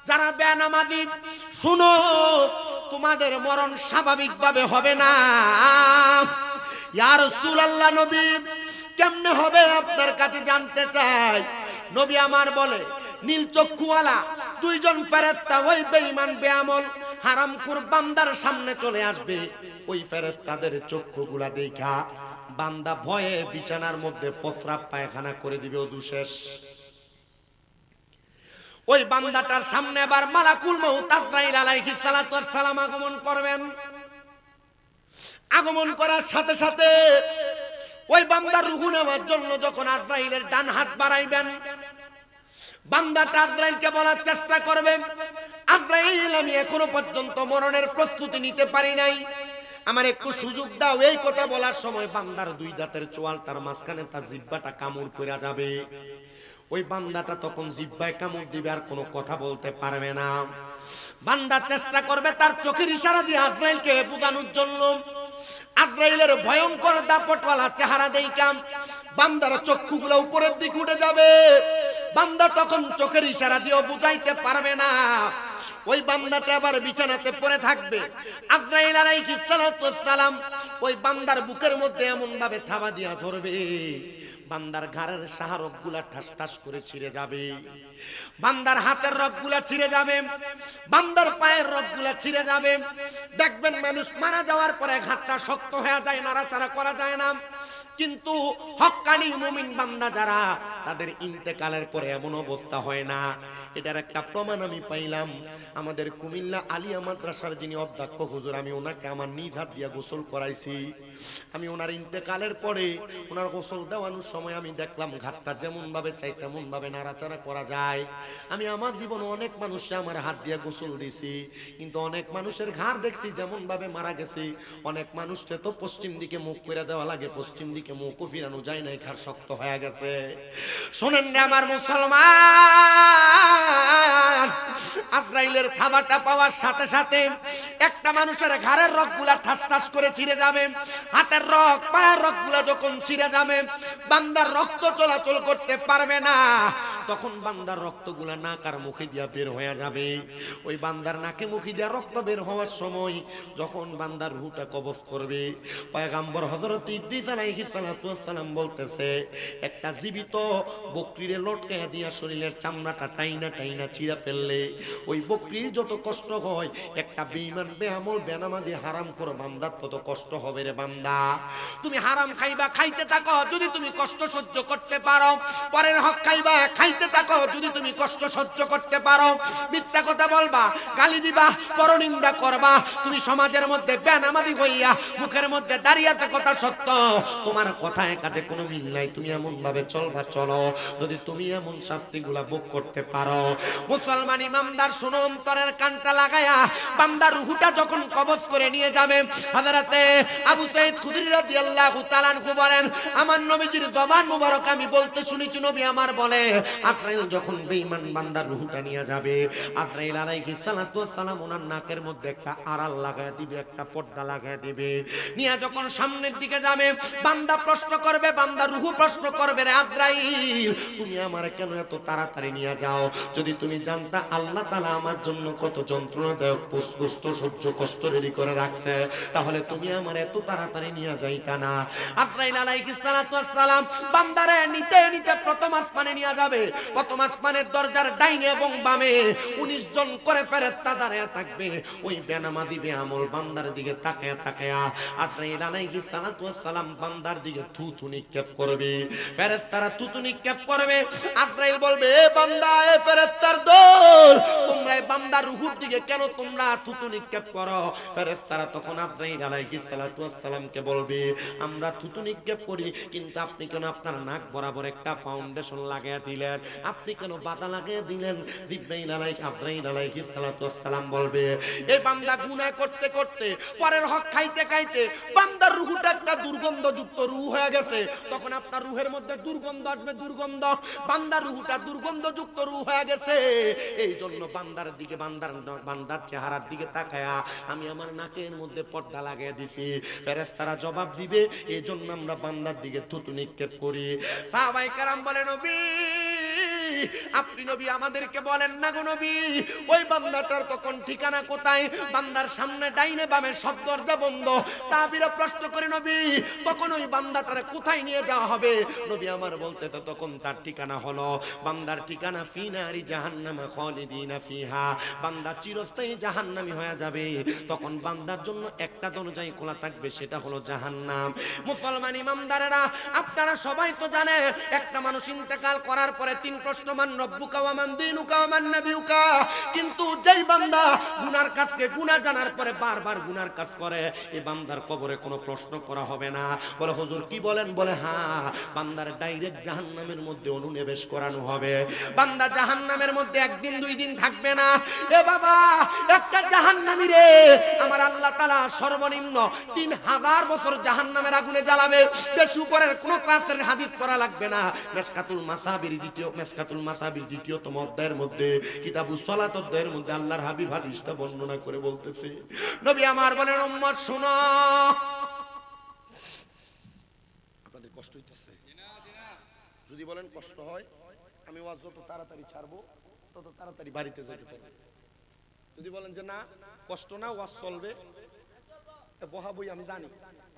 যারা বেনামাজি, শুনো, তোমাদের মরণ স্বাভাবিকভাবে হবে না। ইয়া রাসূলুল্লাহ, নবী কেমনে হবে আপনার কাছে জানতে চাই। নবী আমার বলে, নীল চক্ষুওয়ালা দুইজন ফেরেশতা ওই বেঈমান বেআমল হারামখোর বান্দার সামনে চলে আসবে। ওই ফেরেশতাদের চক্ষুগুলা দেখা বান্দা ভয়ে বিছানার মধ্যে প্রস্রাব পায়খানা করে দিবে, ওযু শেষ। ওই বান্দাটার সামনে আবার মালাকুল মাউত আজরাইল আলাইহিস সালাতু ওয়াস সালাম আগমন করবেন। আগমন করার সাথে সাথে ওই বান্দার রূহ নেওয়ার জন্য যখন আজরাইলের ডান হাত বাড়াইবেন, বান্দাটা আজরাইলকে বলার চেষ্টা করবে, আজরাইল, আমি এখনো পর্যন্ত মরণের প্রস্তুতি নিতে পারি নাই, আমার একটু সুযোগ দাও। এই কথা বলার সময় বান্দার দুই দাঁতের চোয়ালটার মাঝখানে তার জিহ্বাটা কামড় করে যাবে। ওই বান্দাটা তখন জিহ্বায় কামড় দিবে, আর কোনো কথা বলতে পারবে না। বান্দা চেষ্টা করবে তার চোখের ইশারা দিয়ে আজরাইলকে বোঝানোর জন্য। আজরাইলের ভয়ঙ্কর দাপটওয়ালা চেহারা দেইখা বান্দার চক্ষুগুলো উপরের দিকে উঠে যাবে। বান্দা তখন চোখের ইশারা দিয়েও বুঝাইতে পারবে না। ওই বান্দাটা আবার বিছানাতে পড়ে থাকবে। আজরাইল আলাইহিস সালাতু ওয়াস সালাম ওই বান্দার বুকের মধ্যে এমন ভাবে থাবা দিয়া ধরবে, বান্দার ঘাড়ের শাহরগগুলা ঠাস ঠাস করে ছিঁড়ে যাবে, বান্দার হাতের রগগুলা ছিঁড়ে যাবে, বান্দার পায়ের রগগুলা ছিঁড়ে যাবে। দেখবেন মানুষ মারা যাওয়ার পরে ঘাটটা শক্ত হয়ে যায়, নাড়াচাড়া করা যায় না। কিন্তু হক্কানি মুমিন বান্দা যারা, তাদের ইন্তেকালের পরে এমন অবস্থা হয় না। এটার একটা প্রমাণ আমি পাইলাম আমাদের কুমিল্লা আলিয়া মাদ্রাসার যিনি অধ্যক্ষ হুজুর, আমি ওনাকে আমার নিজ হাত দিয়া গোসল করাইছি। আমি ওনার ইন্তেকালের পরে ওনার গোসল দেওয়ানোর সময় আমি দেখলাম ঘাটটা যেমন ভাবে চাই তেমন ভাবে নাড়াচাড়া করা যায়। আমি আমার জীবনে অনেক মানুষে আমার হাত দিয়া গোসল দিছি, কিন্তু অনেক মানুষের ঘাড় দেখছি যেমন ভাবে মারা গেছে। অনেক মানুষকে তো পশ্চিম দিকে মুখ করে দেওয়া লাগে, পশ্চিম দিকে মুখও ফিরানো যায় না, ঘাড় শক্ত হয়ে গেছে। শোনেন না আমার মুসলমান, আজরাইলের থাবাটা পাওয়ার সাথে সাথে একটা মানুষের ঘাড়ের রগগুলা ঠাস ঠাস করে ছিঁড়ে যাবে, হাতের রগ পায়ের রগগুলা যখন ছিঁড়ে যাবে, বান্দার রক্ত চলাচল করতে পারবে না। তখন বান্দার রক্তগুলা নাক আর মুখে দিয়া বের হয়ে যাবে। ওই বান্দার নাকে মুখে দিয়া রক্ত বের হওয়ার সময় যখন বান্দার রূহটা কবজ করবে, পয়গম্বর হযরত ইদ্রিস আলাইহিস সালাতু ওয়াস সালাম বলতেছে, একটা জীবিত বকরিরে লটকায়া দিয়া শরীরের চামড়াটা টাইনা টাইনা ছিঁড়া ফেললে ওই বকরির যত কষ্ট হয়, একটা বেঈমান বেআমল বেনামাজি হারাম করে বান্দার তত কষ্ট হবে রে বান্দা। তুমি হারাম খাইবা, খাইতে থাকো যদি তুমি কষ্ট সহ্য করতে পারো। পরের হক খাইবা, খাইতে থাকো যদি তুমি কষ্ট সহ্য করতে পারো। মিথ্যা কথা বলবা, গালি দিবা, পরনিন্দা করবা, তুমি সমাজের মধ্যে বেনামাজি হইয়া মুখের মধ্যে দাঁড়িয়ে কথা সত্য, তোমার কথায় কাজে কোনো মিল নাই। তুমি এমন ভাবে চলবা চলো যদি তুমি এমন শাস্তিগুলা ভোগ করতে পারো। মুসলমান ইমানদার শুনো, অন্তরের কানটা লাগায়া বান্দার রূহটা যখন কবজ করে নিয়ে যাবে, হযরতে আবু সাঈদ খুদরি রাদিয়াল্লাহু তাআলা আনহু বলেন, আমার নবীজির জবান মুবারক আমি বলতে শুনেছি, নবী আমার বলে, আজরাইল যখন বেঈমান বান্দার রূহটা নিয়ে যাবে, আজরাইল আলাইহিস সালাতু ওয়াস সালাম ওনার নাকের মধ্যে একটা আড়াল লাগায় দিবে, একটা পর্দা লাগায় দিবে। নিয়ে যখন সামনের দিকে যাবে, বান্দা প্রশ্ন করবে, বান্দা রূহ প্রশ্ন করবে, রে আজরাইল তুমি আমার কেন এত তাড়াতাড়ি নিয়ে যাও? যদি তুমি জানতা আল্লাহ তাআলা আমার জন্য কত যন্ত্রণাদায়ক কষ্ট সহ্য কষ্ট রেডি করে রাখছে, তাহলে তুমি আমার এত তাড়াতাড়ি নিয়ে যাইতা না। আজরাইল আলাইহিস সালাতু ওয়াস সালাম বান্দারে নিতে নিতে প্রথম আসমানে নিয়ে যাবে। প্রথম আসমানের দরজার ডাইনে এবং বামে 19 জন করে ফেরেশতা দাঁড়ায়া থাকবে। ওই বেনামাজি বেআমল বান্দার দিকে তাকায়া তাকায়া আজরাইল আলাইহিস সালাতু ওয়াস সালাম বান্দার দিকে থুথু নিক্ষেপ করবে। ফেরেশতারা থুথু নিক্ষেপ করবে। আজরাইল বলবে, এ বান্দা, এ ফেরেশতার দল, তোমরা এই বান্দার রূহের দিকে কেন তোমরা থুথু নিক্ষেপ করো? ফেরেশতারা তখন আজরাইল আলাইহিস সালাতু ওয়াস সালামকে বলবে, আমরা থুথু নিক্ষেপ করি, কিন্তু আপনি কেন আপনার নাক বরাবর একটা ফাউন্ডেশন লাগাইয়া দিলেন? আপনি কেন বাধা লাগাইয়া দিলেন? আজরাইল আলাইহিস সালাতু ওয়াস সালাম বলবে, এই বান্দা গুনাহ করতে করতে পরের হক খাইতে খাইতে বান্দার রূহটা একটা দুর্গন্ধযুক্ত রূহ হয়ে গেছে। তখন আপনার রূহের মধ্যে দুর্গন্ধ আসবে, দুর্গন্ধ, বান্দার রূহটা দুর্গন্ধযুক্ত রূহ হয়ে গেছে। এই জন্য বান্দার দিকে বান্দার চেহারার দিকে তাকায়া আমি আমার নাকের মধ্যে পর্দা লাগিয়ে দিছি। ফেরেশতারা জবাব দিবে, এই জন্য আমরা বান্দার দিকে থুতু নিক্ষেপ করি। সাহাবায়ে কেরাম বলেন, নবী আপনি নবী আমাদেরকে বলেন না গো নবী, ওই বান্দাটার তখন ঠিকানা কোথায়? বান্দার সামনে ডাইনে বামে সব দরজা বন্ধ। সাহাবীরা প্রশ্ন করে, নবী তখন ওই বান্দাটারে কোথায় নিয়ে যাওয়া হবে? নবী আমার বলতেছে, তখন তার ঠিকানা হলো, বান্দার ঠিকানা ফি নারি জাহান্নাম খালিদিনা ফিহা, বান্দা চিরস্থায়ী জাহান্নামী হয়ে যাবে। তখন বান্দার জন্য একটা দরজাই খোলা থাকবে, সেটা হলো জাহান্নাম। মুসলমান ইমানদারেরা, আপনারা সবাই তো জানেন, একটা মানুষ ইন্তেকাল করার পরে 3 প্রশ্ন, মান রব্বুকা ওয়া মান দীনুকা ওয়া মান নাবিয়ুকা। কিন্তু যেই বান্দা গুনার কাজকে গুনাহ জানার পরে বারবার গুনার কাজ করে, এই বান্দার কবরে কোনো প্রশ্ন করা হবে না। বলে, হুজুর কি বলেন? বলে, হ্যাঁ, বান্দার ডাইরেক্ট জাহান্নামের মধ্যে অনুনিবেশ করানো হবে। বান্দা জাহান্নামের মধ্যে 1 দিন 2 দিন থাকবে না। এ বাবা, একটা জাহান্নামী রে আমার আল্লাহ তাআলা সর্বনিম্ন 3000 বছর জাহান্নামের আগুনে জ্বালাবে। বেশ উপরের কোন ক্লাসের হাদিস পড়া লাগবে না। মিশকাতুল মাসাবির দ্বিতীয়তম অধ্যায়ের মধ্যে, কিতাবুস সালাত অধ্যায়ের মধ্যে আল্লাহর হাবিব হাদিসটা বর্ণনা করে বলতেছে, নবী আমার বলেন, উম্মত শুনো। আপনাদের কষ্ট হইতেছে? যদি বলেন কষ্ট হয়, আমি ওয়াজ যত তাড়াতাড়ি ছাড়বো তত তাড়াতাড়ি বাড়িতে যেতে পারবো। যদি বলেন যে না কষ্ট না, ওয়াজ চলবে, বহা বই আমি জানি,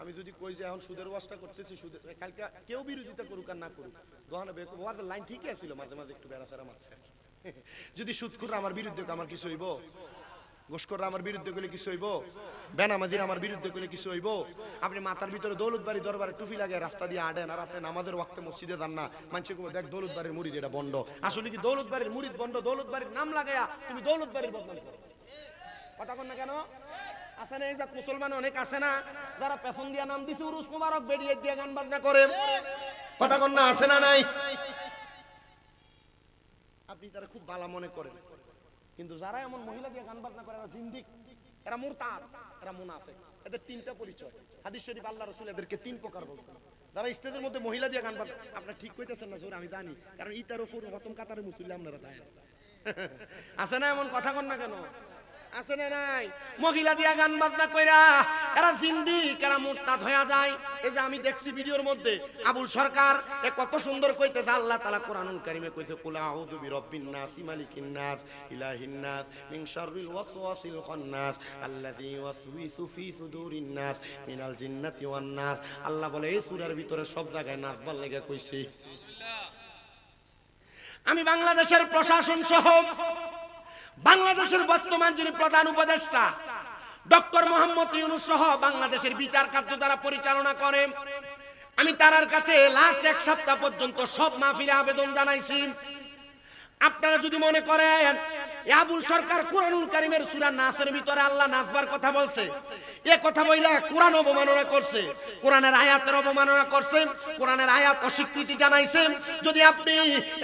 আমি যদি কই যে এখন সুদের ওয়াজটা করতেছি, সুদের কালকে কেউ বিরোধিতা করুক আর না করুক, দোহানে ওয়াজের লাইন ঠিকই আছিল, মাঝে মাঝে একটু বেড়াচেরা মারছে। যদি সুদখোররা আমার বিরুদ্ধে আমার কিছু হইব, গোশকররা আমার বিরুদ্ধে গেলে কিছু হইব, বেনামাজির আমার বিরুদ্ধে গেলে কিছু হইব? আপনি মাথার ভিতরে দৌলতবাড়ি দরবারে টুপি লাগে রাস্তা দিয়ে আডেন, আর আপনি নামাজের ওয়াক্তে মসজিদে যান না, মানুষকে দেখ দৌলতবাড়ির মুরিদ এটা বন্ধ। আসলে কি দৌলতবাড়ির মুরিদ বন্ধ? দৌলতবাড়ির নাম লাগাইয়া তুমি দৌলতবাড়ির বদনাম করো। কথা কন না কেন? আছে না এই জাত মুসলমান অনেক আছে না যারা পেছন দিয়া নাম দিছে উরুস মুবারক বেরিয়ে দিয়ে গান বাজনা করে। কথা কন না, আছে না নাই? আপনি তারা খুব ভালো মনে করেন, কিন্তু যারা এমন মহিলা দিয়ে গান বাজনা করে এরা জিন্দিক, এরা মুরতাদ, এরা মুনাফিক। এদের তিনটা পরিচয়। হাদিস শরীফ আল্লাহ রাসূল এদেরকে তিন প্রকার বলছেন। যারা স্টেজের মধ্যে মহিলা দিয়ে গান বাজনা, আপনারা ঠিক কইতেছেন না জোর আমি জানি, কারণ ইতার উপর প্রথম কাতারে মুসল্লি আপনারা তাই আছে না এমন? কথা কন না কেন? আছে না নাই? মহিলা দিয়া গান বাজনা কইরা এরা জিন্দিক, এরা মুরতাদ হয়ে যায়। এই যে আমি দেখছি ভিডিওর মধ্যে আবুল সরকার এ কত সুন্দর কইতেছে, আল্লাহ তাআলা কোরআনুল কারীমে কইছে কুল আউযু বিরাব্বিন নাস মালিকিন নাস ইলাহিন নাস মিন শাররিল ওয়াসওয়াসিল খান্নাস আল্লাযী ইউওয়াসউইসু ফি সুদুরিন নাস মিনাল জিন্নাতি ওয়ান নাস। আল্লাহ বলে এই সূরার ভিতরে সব জায়গায় নাচবার লাগা কইছে। আমি বাংলাদেশের প্রশাসন সহ বাংলাদেশের বর্তমান যিনি প্রধান উপদেষ্টা ডক্টর মোহাম্মদ ইউনূস সহ বাংলাদেশের বিচার কার্য যারা পরিচালনা করে, আমি তার কাছে লাস্ট এক সপ্তাহ পর্যন্ত সব মাহফিলে আবেদন জানাইছি, আপনারা যদি মনে করেন আবুল সরকার কুরআনুল কারীমের সূরা নাসের ভিতরে আল্লাহ নাচবার কথা বলছে, এই কথা বইলা কুরআন অবমাননা করছে, কুরআনের আয়াতের অবমাননা করছে, কুরআনের আয়াত অস্বীকৃতি জানাইছে, যদি আপনি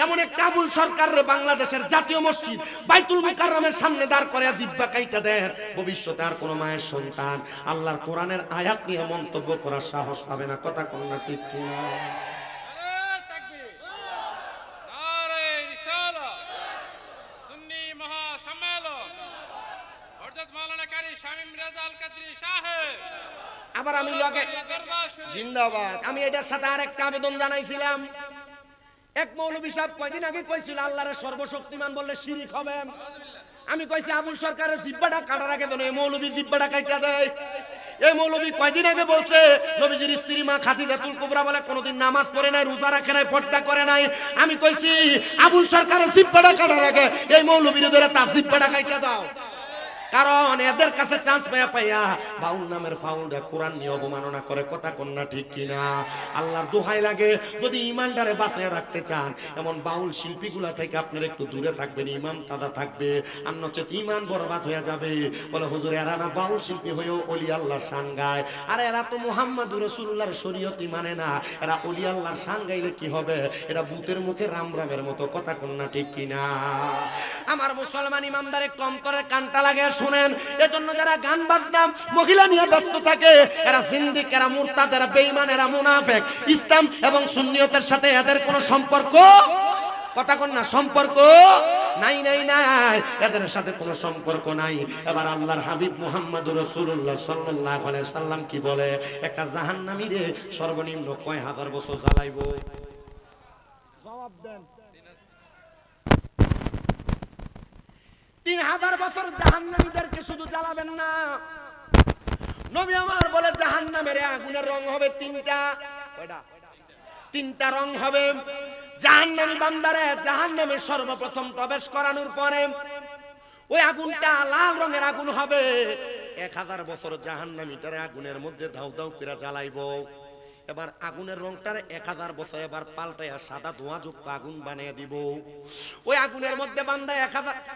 এমন এক আবুল সরকারের বাংলাদেশের জাতীয় মসজিদ বাইতুল মুকাররমের সামনে দাঁড় করে জিহ্বা কাইটা দেন, ভবিষ্যতে আর কোন মায়ের সন্তান আল্লাহর কোরআনের আয়াত নিয়ে মন্তব্য করার সাহস পাবে না। কথা কোন না ঠিক কিনা? আবার আমি লগে জিন্দাবাদ, আমি এটার সাথে আরেকটা আবেদন জানাইছিলাম। এক মৌলভী সাহেব কয়দিন আগে কইছিল আল্লাহরে সর্বশক্তিমান বললে শিরক হবে। আমি কইছি আবুল সরকারের জিহ্বাটা কাটার আগে যেন এই মৌলভী জিহ্বাটা কাটা দেয়। এই মৌলভী কয়দিন আগে বলছে নবীজির স্ত্রী মা খাদিজাতুল কুবরা বলে কোনদিন নামাজ পড়ে নাই, রোজা রাখে নাই, পর্দা করে নাই। আমি কইছি আবুল সরকারের জিহ্বাটা কাটার আগে এই মৌলভীর ধরে তার জিহ্বাটা কাটা দাও, কারণ এদের কাছে চান্স পাইয়া পাইয়া বাউল নামের ফাউলরা কোরআন নিয়ে অবমাননা করে। কথা কন্যা ঠিক কিনা? আল্লাহর দোহাই লাগে, যদি ইমানদারে বাঁচিয়ে রাখতে চান এমন বাউল শিল্পীগুলা থেকে আপনারা একটু দূরে থাকবেন, ইমাম তাদা থাকবে, আর নচেত ইমান বরবাদ হয়ে যাবে। বলে হুজুর এরা না বাউল শিল্পী হয়েও ওলি আল্লাহর শান গায়, আর এরা তো মুহাম্মদুর রাসূলুল্লাহর শরীয়ত মানে না, এরা ওলি আল্লাহর শান গাইলে কি হবে? এটা ভূতের মুখে রাম রামের মতো। কথা কন্যা ঠিক কিনা? আমার মুসলমান ইমানদার একটু অন্তরের কানটা লাগে শুনেন। এজন্য যারা গান বাজনা মহিলা নিয়ে ব্যস্ত থাকে এরা জিন্দিক, এরা মুরতাদ, এরা বেঈমান, এরা মুনাফিক। ইসলাম এবং সুন্নিয়তের সাথে এদের কোনো সম্পর্ক, কথা কন না, সম্পর্ক নাই নাই নাই, এদের সাথে কোনো সম্পর্ক নাই। এবার আল্লাহর হাবিব মুহাম্মদুর রাসূলুল্লাহ সাল্লাল্লাহু আলাইহি সাল্লাম কি বলে? একটা জাহান্নামীরে সর্বনিম্ন কয় হাজার বছর জ্বালাইবো? জবাব দেন। 3000 বছর জাহান্নামীদেরকে শুধু জ্বালাবেন না, নবী আমার বলে জাহান্নামের আগুনের রং হবে তিনটা। কয়টা? তিনটা রং হবে। জাহান্নামী বান্দারে জাহান্নামে সর্বপ্রথম প্রবেশ করানোর পরে ওই আগুনটা লাল রঙের আগুন হবে। 1000 বছর জাহান্নামীটারে আগুনের মধ্যে ধাউ ধাউ করে জ্বালাইবো। এবার আগুনের রংটারে 1000 বছর এবার পাল্টাইয়া সাদা ধোঁয়াযুক্ত আগুন বানিয়ে দিব। ওই আগুনের মধ্যে বান্দা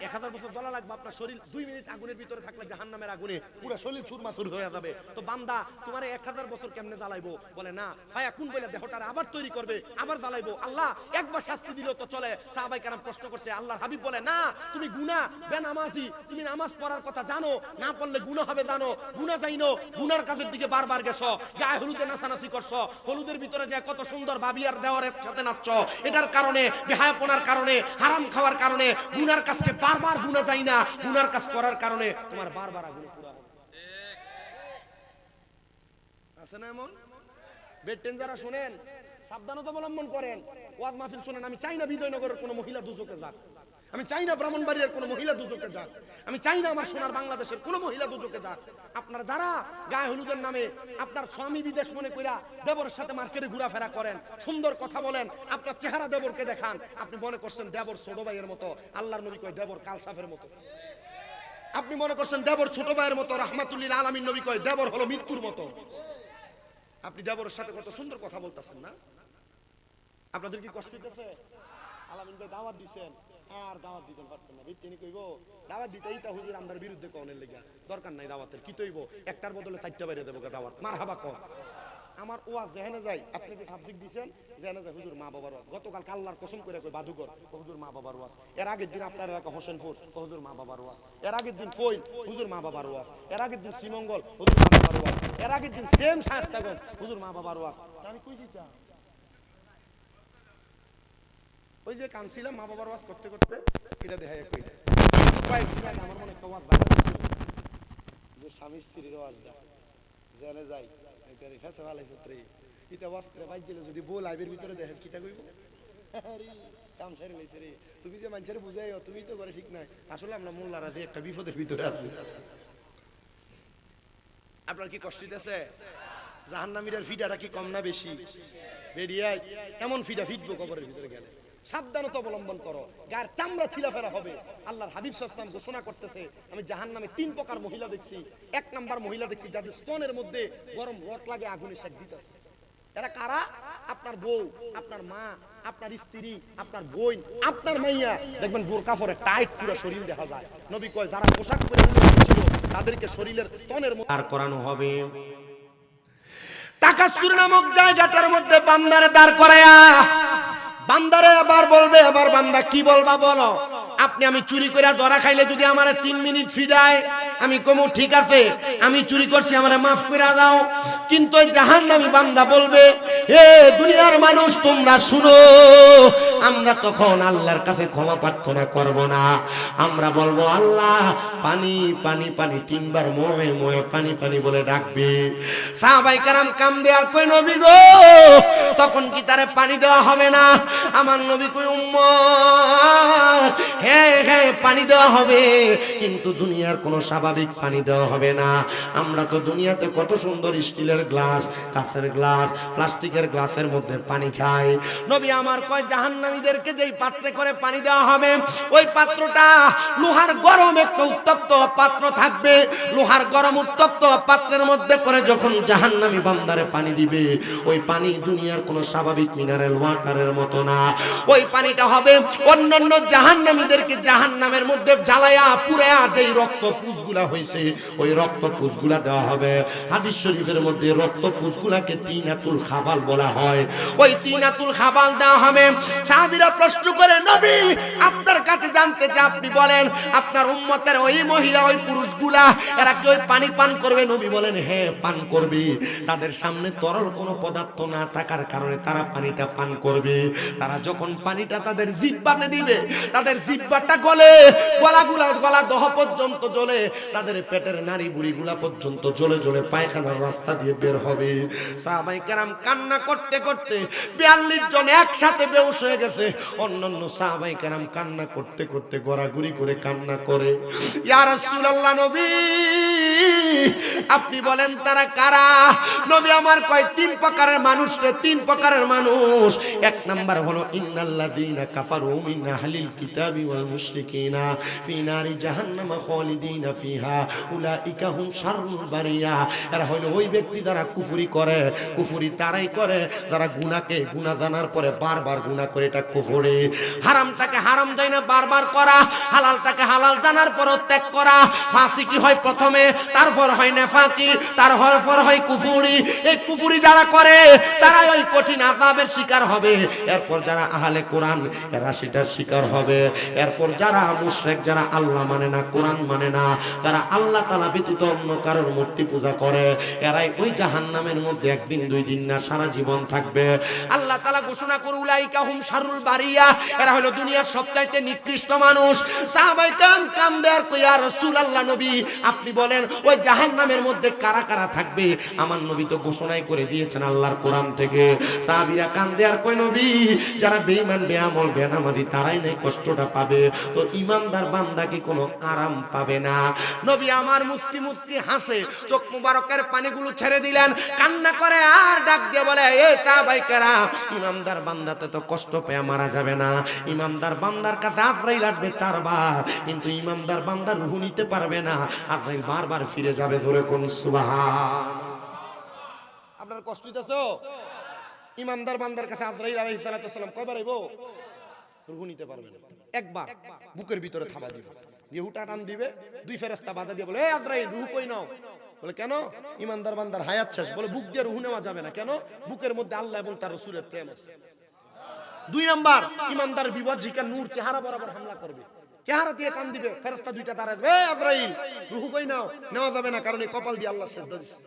1000 বছর জ্বলা লাগবে। আপনার শরীর 2 মিনিট আগুনের ভিতরে থাকলে জাহান্নামের আগুনে পুরো শরীর চুরমাচুর হয়ে যাবে। তো বান্দা তোমারে 1000 বছর কেমনে জ্বালাইবো? বলে না ভাইয়া কোন বলে দেহটারে আবার তৈরি করবে, আবার জ্বালাইবো। আল্লাহ একবার শাস্তি দিল তো চলে। সাহাবায়ে কেরাম প্রশ্ন করছে, আল্লাহর হাবিব বলে না, তুমি গুনাহ বেনামাজি, তুমি নামাজ পড়ার কথা জানো, না পড়লে গুনাহ হবে জানো, গুনাহ জানো, গুনার কাজের দিকে বারবার গেছো, গায়ে হলুদে নাচানাচি করছো, হলুদের ভিতরে যে কত সুন্দর ভাবি আর দেওয়ারের সাথে নাচছ, এটার কারণে বেহায়াপনার কারণে হারাম খাওয়ার কারণে গুনার কাজকে বারবার গুনাহ যাই না, গুনার কাজ করার কারণে তোমার বারবার আগুনে পুরা হবে। আছে না এমন? বেটেন যারা শুনেন সাবধানতা অবলম্বন করেন, ওয়াজ মাহফিল শুনেন। আমি চাই না বিজয়নগরের কোনো মহিলা দুচোকে যাক, আমি চাই না ব্রাহ্মণবাড়িয়ার কোনো মহিলা দুদকে যাক, আমি চাই না আমার সোনার বাংলাদেশের কোনো মহিলা দুদকে যাক। আপনারা যারা গায়ে হলুদের নামে আপনার স্বামী বিদেশ মনে কইরা দেবরের সাথে মার্কেটে ঘোরাফেরা করেন, সুন্দর কথা বলেন, আপনার চেহারা দেবরকে দেখান, আপনি মনে করছেন দেবর ছোট ভাইয়ের মতো। আল্লাহর নবী কয় দেবর কালসাফের মতো। আপনি মনে করছেন দেবর ছোট ভাইয়ের মতো, রাহমাতুল্লিল আলামিন নবী কয় দেবর হলো মৃত্যুর মতো। আপনি দেবরের সাথে কত সুন্দর কথা বলতেছেন না? আপনাদের কি কষ্ট হইতেছে? আলামিন ভাই দাওয়াত দিবেন আর দাওয়াত দিতে পারতেন না, তিনি কইব দাওয়াত দিতেই তা হুজুর আমরার বিরুদ্ধে কোনের লাগা দরকার নাই দাওয়াতের, কি তৈব একটার বদলে চারটা বাইরে দেবো দাওয়াত, মারহাবা কর। আমার ওয়াজ যেখানে যাই, আপনি যে সাবজেক্ট দিয়েছেন যেখানে যাই হুজুর মা বাবার ওয়াজ, গতকাল আল্লাহর কসম করে কই বাদুগর হুজুর মা বাবার ওয়াজ, এর আগের দিন আপনার এলাকা হোসেনপুর হুজুর মা বাবার ওয়াজ, এর আগের দিন ফইল হুজুর মা বাবার ওয়াজ, এর আগের দিন শ্রীমঙ্গল হুজুর মা বাবার ওয়াজ, এর আগের দিন সেম শাস্তাগঞ্জ হুজুর মা বাবার ওয়াজ। আমি কই দিতাম ওই যে কানছিলাম মা বাবার ওয়াজ করতে করতে, এটা দেখাই কইটা কয়েকদিন আগে আমার মনে একটা ওয়াজ বাইরে ছিল যে স্বামী স্ত্রীর ওয়াজটা জেনে যাই এটারে ফেসে ভালাইছে রে, এটা ওয়াজ করে বাইজেলে যদি বউ লাইভের ভিতরে দেখেন কিটা কইব, আরে কাম সারি লাইছে রে, তুমি যে মানুষের বুঝাইও তুমি তো করে ঠিক নাই। আসলে আমরা মোল্লারা যে একটা বিপদের ভিতরে আছি। আপনার কি কষ্ট হইতেছে? জাহান্নামীদের ফিডাটা কি কম না বেশি? বেরিয়ে এমন ফিডা ফিটবো কবরের ভিতরে গেলে। সাবধানতা অবলম্বন করো, গায়ের চামড়া ছিলাফেরা হবে। আল্লাহর হাবিব সাল্লাল্লাহু আলাইহি ওয়াসাল্লাম ঘোষণা করতেছে, আমি জাহান্নামে 3 প্রকার মহিলা দেখছি। 1 নাম্বার মহিলা দেখছি যাদের স্তনের মধ্যে গরম রড লাগে আগুনে সেক দিতেছে। এরা কারা? আপনার বউ, আপনার মা, আপনার স্ত্রী, আপনার বোন, আপনার মাইয়া। দেখবেন বোরকা পরে টাইট পুরো শরীর দেখা যায়। নবী কয় যারা পোশাক পরে ছিল তাদেরকে শরীরের স্তনের মধ্যে আর করানো হবে। তাকাসসুর নামক জায়গাটার মধ্যে বান্দারে দাঁড় করায়া বান্দারে আবার বলবে, আবার বান্দা কি বলবা বলো? আপনি আমি চুরি করে ধরা খাইলে যদি আমারে 3 মিনিট ফিডায়, আমি কমু ঠিক আছে আমি চুরি করছি আমারে মাফ করে দাও। কিন্তু ওই জাহান্নামী বান্দা বলবে, হে দুনিয়ার মানুষ তোমরা শুনো, আমরা তখন আল্লাহর কাছে ক্ষমা প্রার্থনা করব না, আমরা বলবো আল্লাহ পানি পানি পানি, 3 বার মোয়ে মোয়ে পানি পানি বলে ডাকবে। সাহাবায়ে কেরাম কান্দে আর কই নবী গো তখন কি তারে পানি দেওয়া হবে না? আমার নবী কই উম্মত হ্যাঁ হ্যাঁ পানি দেওয়া হবে, কিন্তু দুনিয়ার কোনো স্বাভাবিক পানি দেওয়া হবে না। আমরা তো দুনিয়াতে কত সুন্দর স্টিলের গ্লাস, কাঁচের গ্লাস, প্লাস্টিকের গ্লাসের মধ্যে পানি খাই। নবী আমার কয় জাহান্নামীদেরকে যেই পাত্রে করে পানি দেওয়া হবে ওই পাত্রটা লোহার গরম একটা উত্তপ্ত পাত্র থাকবে। লোহার গরম উত্তপ্ত পাত্রের মধ্যে করে যখন জাহান্নামী বান্দারে পানি দিবে, ওই পানি দুনিয়ার কোনো স্বাভাবিক মিনারেল ওয়াটারের মতো না। ওই পানিটা হবে অন্যান্য জাহান্নামীদেরকে জাহান্নামের মধ্যে জ্বালায়া পুড়ায়া যেই রক্ত পুঁজগুলা হইছে ওই রক্ত পুঁজগুলা দেওয়া হবে। হাদিস শরীফের মধ্যে রক্ত পুঁজগুলাকে তিনাতুল খাবাল বলা হয়। ওই তিনাতুল খাবাল দেওয়া হবে। সাহাবীরা প্রশ্ন করে নবী আপনার কাছে জানতে চাই, আপনি বলেন আপনার উম্মতের ওই মহিলা ওই পুরুষগুলা এরা কি ওই পানি পান করবে? নবী বলেন হ্যাঁ পান করবে। তাদের সামনে তরল কোনো পদার্থ না থাকার কারণে তারা পানিটা পান করবে। তারা যখন পানিটা তাদের জিহ্বাতে দিবে, তাদের জিহ্বাটা গলে, গলা দহ পর্যন্ত জ্বলে, তাদের পেটের নাড়ি বুড়িগুলা পর্যন্ত জ্বলে জ্বলে পায়খানার রাস্তা দিয়ে বের হবে। সাহাবায়ে কেরাম কান্না করতে করতে 42 জন একসাথে বেহুশ হয়ে গেছে। অন্যান্য সাহাবায়ে কেরাম কান্না করতে করতে গড়াগড়ি করে কান্না করে। ইয়া রাসূলুল্লাহ নবী আপনি বলেন তারা কারা? নবী আমার কয় 3 প্রকারের মানুষ। 3 প্রকারের মানুষ। 1 নাম্বার হলো ইন্নাল্লাযীনা কাফারু মিন আহলিল কিতাবি ওয়াল মুশরিকিনা ফি নারি জাহান্নাম খালিদিনা ফিহা উলাইকা হুম শাররুল বারিয়া। এরা হলো ওই ব্যক্তি যারা কুফরি করে। কুফরি তারাই করে যারা গুনাহকে গুনাহ জানার পরে বারবার গুনাহ করে, এটা কুফরি। হারামটাকে হারাম জানা বারবার করা, হালালটাকে হালাল জানার পরও ত্যাগ করা। ফাসিকি হয় প্রথমে, তারপর হয় নেফাকি, তারপর হয় কুফরি। এই কুফরি যারা করে তারা ওই কঠিন আযাবের শিকার হবে। এরপর যারা আহলে কোরআন এরা সেটার শিকার হবে। এরপর যারা মুশরিক, যারা আল্লাহ মানে না, কোরআন মানে না, যারা আল্লাহ তাআলা ব্যতীত অন্য কারোর মূর্তি পূজা করে, এরাই ওই জাহান্নামের মধ্যে 1 দিন 2 দিন না সারা জীবন থাকবে। আল্লাহ তাআলা ঘোষণা করে উলাইকা হুম শাররুল শাররুল বারিয়া, এরা হলো দুনিয়ার সবচাইতে নিকৃষ্ট মানুষ। সাহাবায়ে কেরাম কান্দে আর কই, ইয়া রাসূলুল্লাহ নবী আপনি বলেন ওই জাহান্নামের মধ্যে কারা কারা থাকবে? আমার নবী তো ঘোষণাই করে দিয়েছেন আল্লাহর কোরআন থেকে। সাহাবীরা কান্দে আর কই, নবী যারা বেঈমান বেআমল বেনামাজি তারাই নাই কষ্টটা পাবে, তো ইমানদার বান্দা কি কোনো আরাম পাবে না? নবী আমার মুস্কি মুস্কি হাসে, চোখ মুবারকের পানিগুলো ছেড়ে দিলেন, কান্না করে আর ডাক দিয়ে বলে, এ সাহাবায়ে কেরাম ইমানদার বান্দাতে তো কষ্ট পেয়ে মারা যাবে না। ইমানদার বান্দার কাছে আজরাইল আসবে 4 বার, কিন্তু ইমানদার বান্দা রূহ নিতে পারবে না, আজরাইল বারবার ফিরে যাবে। জোরে কোন সুবহান। আপনার কষ্ট হইতাছে? ইমানদার বান্দার কাছে আজরাইল আলাইহিস সালাতু ওয়াস সালাম কয়বার আইবো? রূহ নিতে পারবে না, একবার বুকের ভিতরে থাবা দিবে, ইহুটা টান দিবে, 2 ফেরেশতা বাধা দিয়ে বলে, এ আজরাইল রূহ কই নাও? বলে কেন? ইমানদার বান্দার হায়াত শেষ। বলে বুক দিয়ে রূহ নেওয়া যাবে না। কেন? বুকের মধ্যে আল্লাহ এবং তার রাসূলের প্রেম আছে। 2 নাম্বার, ইমানদার বিবাজিকা নূর চেহারা বরাবর হামলা করবে, চেহারা দিয়ে টান দিবে, ফেরেশতা 2টা দাঁড়াবে, এ আজরাইল রূহ কই নাও? নেওয়া যাবে না, কারণ এই কপাল দিয়ে আল্লাহ সেজদা দিয়েছে।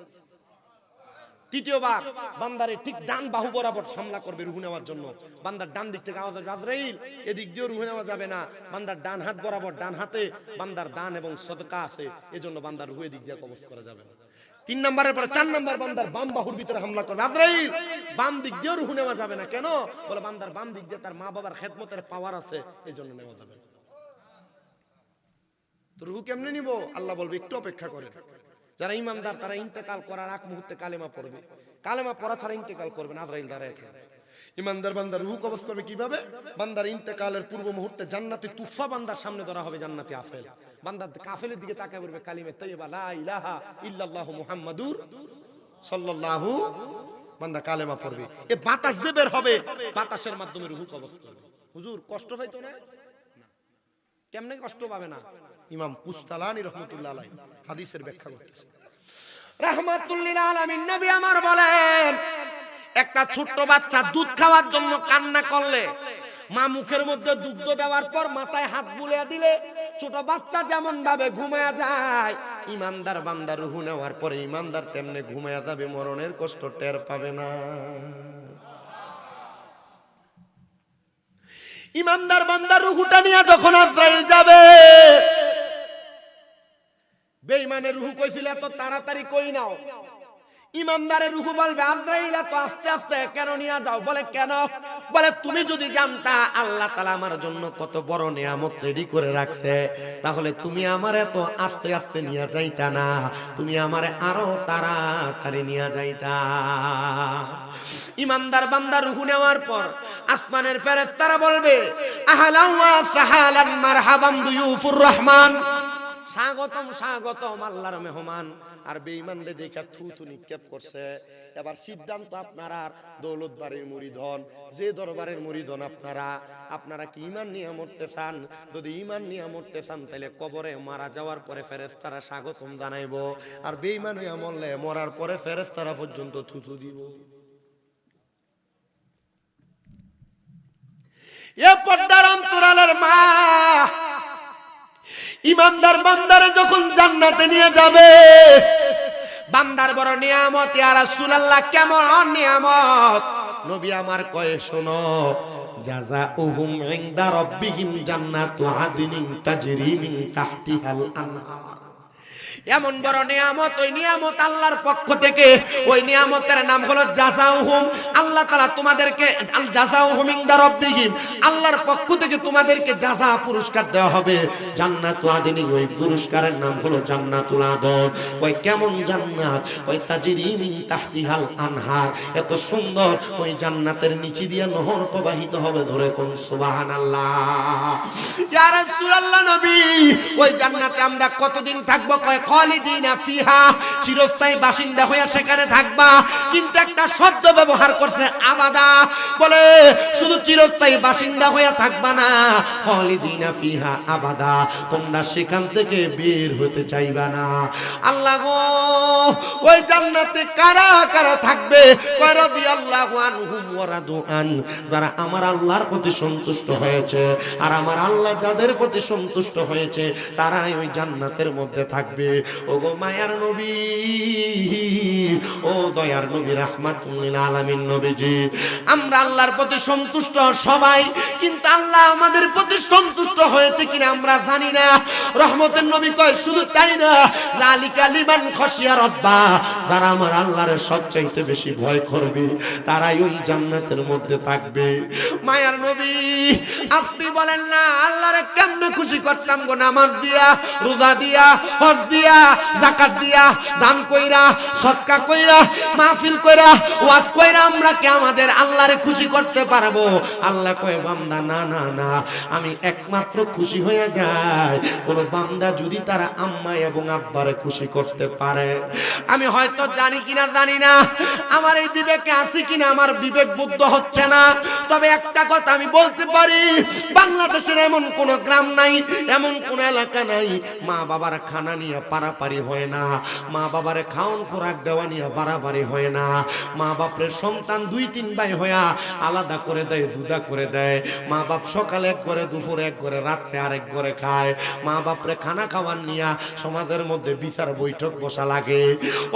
3য়বার বান্দারে ঠিক ডান বাহু বরাবর হামলা করবে রূহ নেওয়ার জন্য। বান্দার ডান দিক থেকে আওয়াজ আসবে, আজরাইল এদিক দিয়ে রূহ নেওয়া যাবে না। বান্দার ডান হাত বরাবর, ডান হাতে বান্দার দান এবং সদকা আছে, এজন্য বান্দার রূহ এদিক দিয়ে কবজ করা যাবে না। 3 নম্বরের পরে 4 নম্বর বান্দার বাম বাহুর ভিতরে হামলা করবে, আজরাইল বাম দিক দিয়ে রূহ নেওয়া যাবে না। কেন? বলে বান্দার বাম দিক দিয়ে তার মা বাবার খেদমতের পাওয়ার আছে, এজন্য নেওয়া যাবে না। তো রূহ কেমনে নিব? আল্লাহ বলবে একটু অপেক্ষা করেন। যারা ইমানদার তারা ইন্তেকাল করার আগ মুহূর্তে কালেমা পড়বে, কালেমা পড়া ছাড়া ইন্তেকাল করবে না, আজরাইল দাঁড়ায় থাকে। ইমানদার বান্দার রূহ কবজ করবে কিভাবে? বান্দার ইন্তেকালের পূর্ব মুহূর্তে জান্নাতি তুফা বান্দার সামনে ধরা হবে, জান্নাতি আপেল। বান্দার কাফেলের দিকে তাকায় বলবে কালিমে তাইয়্যিবা লা ইলাহা ইল্লাল্লাহু মুহাম্মাদুর সাল্লাল্লাহু, বান্দা কালেমা পড়বে। এ বাতাস যে বের হবে, বাতাসের মাধ্যমে রূহ কবজ করবে। হুজুর কষ্ট পাইতো না? কেমনে কষ্ট পাবে না? ইমাম কুস্তালানী রাহমাতুল্লাহ আলাইহি হাদিসের ব্যাখ্যা করতেছে। রাহমাতুল লিল আলামিন নবী আমার বলেন, একটা ছোট্ট বাচ্চা দুধ খাওয়ার জন্য কান্না করলে, মা মুখের মধ্যে দুগ্ধ দেওয়ার পর মাথায় হাত বুলিয়ে দিলে ছোট বাচ্চা যেমন ভাবে ঘুমায়া যায়, ইমানদার বান্দা রূহ নেওয়ার পরে ইমানদার তেমনি ঘুমায়া যাবে, মরণের কষ্ট টের পাবে না। ইমানদার বান্দার রূহটা নিয়ে যখন আজরাইল যাবে, বেঈমানের রূহ কইছিল এত তাড়াতাড়ি কই নাও। ইমানদারের রূহ বলবে, আজরাইল এত আস্তে আস্তে কেন নিয়ে যাও? বলে কেন? বলে তুমি যদি জানতা আল্লাহ তাআলা আমার জন্য কত বড় নিয়ামত রেডি করে রাখছে, তাহলে তুমি আমার এত আস্তে আস্তে নিয়ে যাইতা না, তুমি আমারে আরো তাড়াতাড়ি নিয়ে যাইতা। ইমানদার বান্দা রূহ নেওয়ার পর আসমানের ফেরেশতারা বলবে, আহলান ওয়া সাহালান মারহাবান দুয়ুফুর রহমান, স্বাগতম স্বাগতম আল্লাহর মেহমান। আর বেঈমানরে দেখা থুথু নিক্ষেপ করছে। এবার সিদ্ধান্ত আপনারা, দৌলত বাড়ির মুরিদ হন, যে দরবারের মুরিদ হন আপনারা কি ঈমান নিয়ে মরতে চান? যদি ঈমান নিয়ে মরতে চান তাহলে কবরে মারা যাওয়ার পরে ফেরেশতারা স্বাগতম জানাইবো, আর বেঈমান হইয়া মরলে মরার পরে ফেরেশতারা পর্যন্ত থুথু দিব। এ পর্দার অন্তরালের মা, ইমানদার বান্দারে যখন জান্নাতে নিয়ে যাবে, বান্দার বড় নিয়ামত। ইয়া রাসূলুল্লাহ কেমন নিয়ামত? নবী আমার কয়ে শোনো, জাযাউহুম ইনদা রাব্বিহিম জান্নাতু আদনিন তাজরি মিন তাহতিহাল আনহার। এমন বড় নিয়ামত, ওই নিয়ামত আল্লাহর পক্ষ থেকে, ওই নিয়ামতের নাম হলো জাযাউহুম। আল্লাহ তাআলা তোমাদেরকে জাযাউহুম ইনদা রাব্বিহিম, আল্লাহর পক্ষ থেকে তোমাদেরকে জাযা পুরস্কার দেওয়া হবে জান্নাতু আদনি। ওই পুরস্কারের নাম হলো জান্নাতুল আদন। ওই কেমন জান্নাত? ওই তাজরি মিন তাহতিহাল আনহার, এত সুন্দর ওই জান্নাতের নিচে দিয়ে নহর প্রবাহিত হবে। ধরে কোন সুবহানাল্লাহ। ইয়া রাসূলুল্লাহ নবী, ওই জান্নাতে আমরা কতদিন থাকবো? কয় খালিদিনা ফিহা, চিরস্থায়ী বাসিন্দা হয়ে সেখানে থাকবা। কিন্তু একটা শব্দ ব্যবহার করছে আবাদা, বলে শুধু চিরস্থায়ী বাসিন্দা হয়ে থাকবা না, খালিদিনা ফিহা আবাদা, তোমরা সেখান থেকে বের হতে চাইবা না। আল্লাহ গো, ওই জান্নাতে কারা কারা থাকবে? কয় রাদিয়াল্লাহু আনহুম ওয়া রাদু আন, যারা আমার আল্লাহর প্রতি সন্তুষ্ট হয়েছে, আর আমার আল্লাহ যাদের প্রতি সন্তুষ্ট হয়েছে তারাই ওই জান্নাতের মধ্যে থাকবে। থাকবে। ওগো মায়ার নবী, ও দয়ার নবী, রাহমাতুল লিল আলামিন নবীজি, আমরা আল্লাহর প্রতি সন্তুষ্ট সবাই, কিন্তু আল্লাহ আমাদের প্রতি সন্তুষ্ট হয়েছে কিনা আমরা জানি না। রহমতের নবী কয় শুধু তাই না, যালিকা লিমান খাশিয়া রাব্বা, যারা আমার আল্লাহর সবচাইতে বেশি ভয় করবে তারাই ওই জান্নাতের মধ্যে থাকবে। মায়ার নবী, আপনি বলেন না আল্লাহরে কেমনে খুশি করতাম গো? নামাজ দিয়া, রোজা দিয়া, হজ দিয়া, যাকাত দিয়া, দান কইরা, সদকা কইরা, মাহফিল কইরা, ওয়াজ কইরা আমরা কি আমাদের আল্লাহরে খুশি করতে পারবো? আল্লাহ কয় বান্দা না না না, আমি একমাত্র খুশি হয়ে যাই কোন বান্দা যদি তারা আম্মা এবং আব্বারে খুশি করতে পারে। আমি হয়তো জানি কিনা জানি না, আমার এই বিবেকে আছে কিনা আমার বিবেক বুদ্ধ হচ্ছে না, তবে একটা কথা আমি বলতে পারি, বাংলাদেশের এমন কোন গ্রাম নাই, এমন কোন এলাকা নাই মা বাবার খানা নিয়ে পারাপারি হয় না, মা বাবারে খাওন খোরাক দেওয়া নিয়ে বাড়াবাড়ি হয় না। মা বাপের সন্তান দুই তিন ভাই হইয়া আলাদা করে দেয়, জুদা করে দেয়। মা বাপ সকালে এক করে, দুপুরে এক করে, রাত্রে আরেক করে খায়। মা বাপরে খানা খাওয়ার নিয়া সমাজের মধ্যে বিচার বৈঠক বসা লাগে।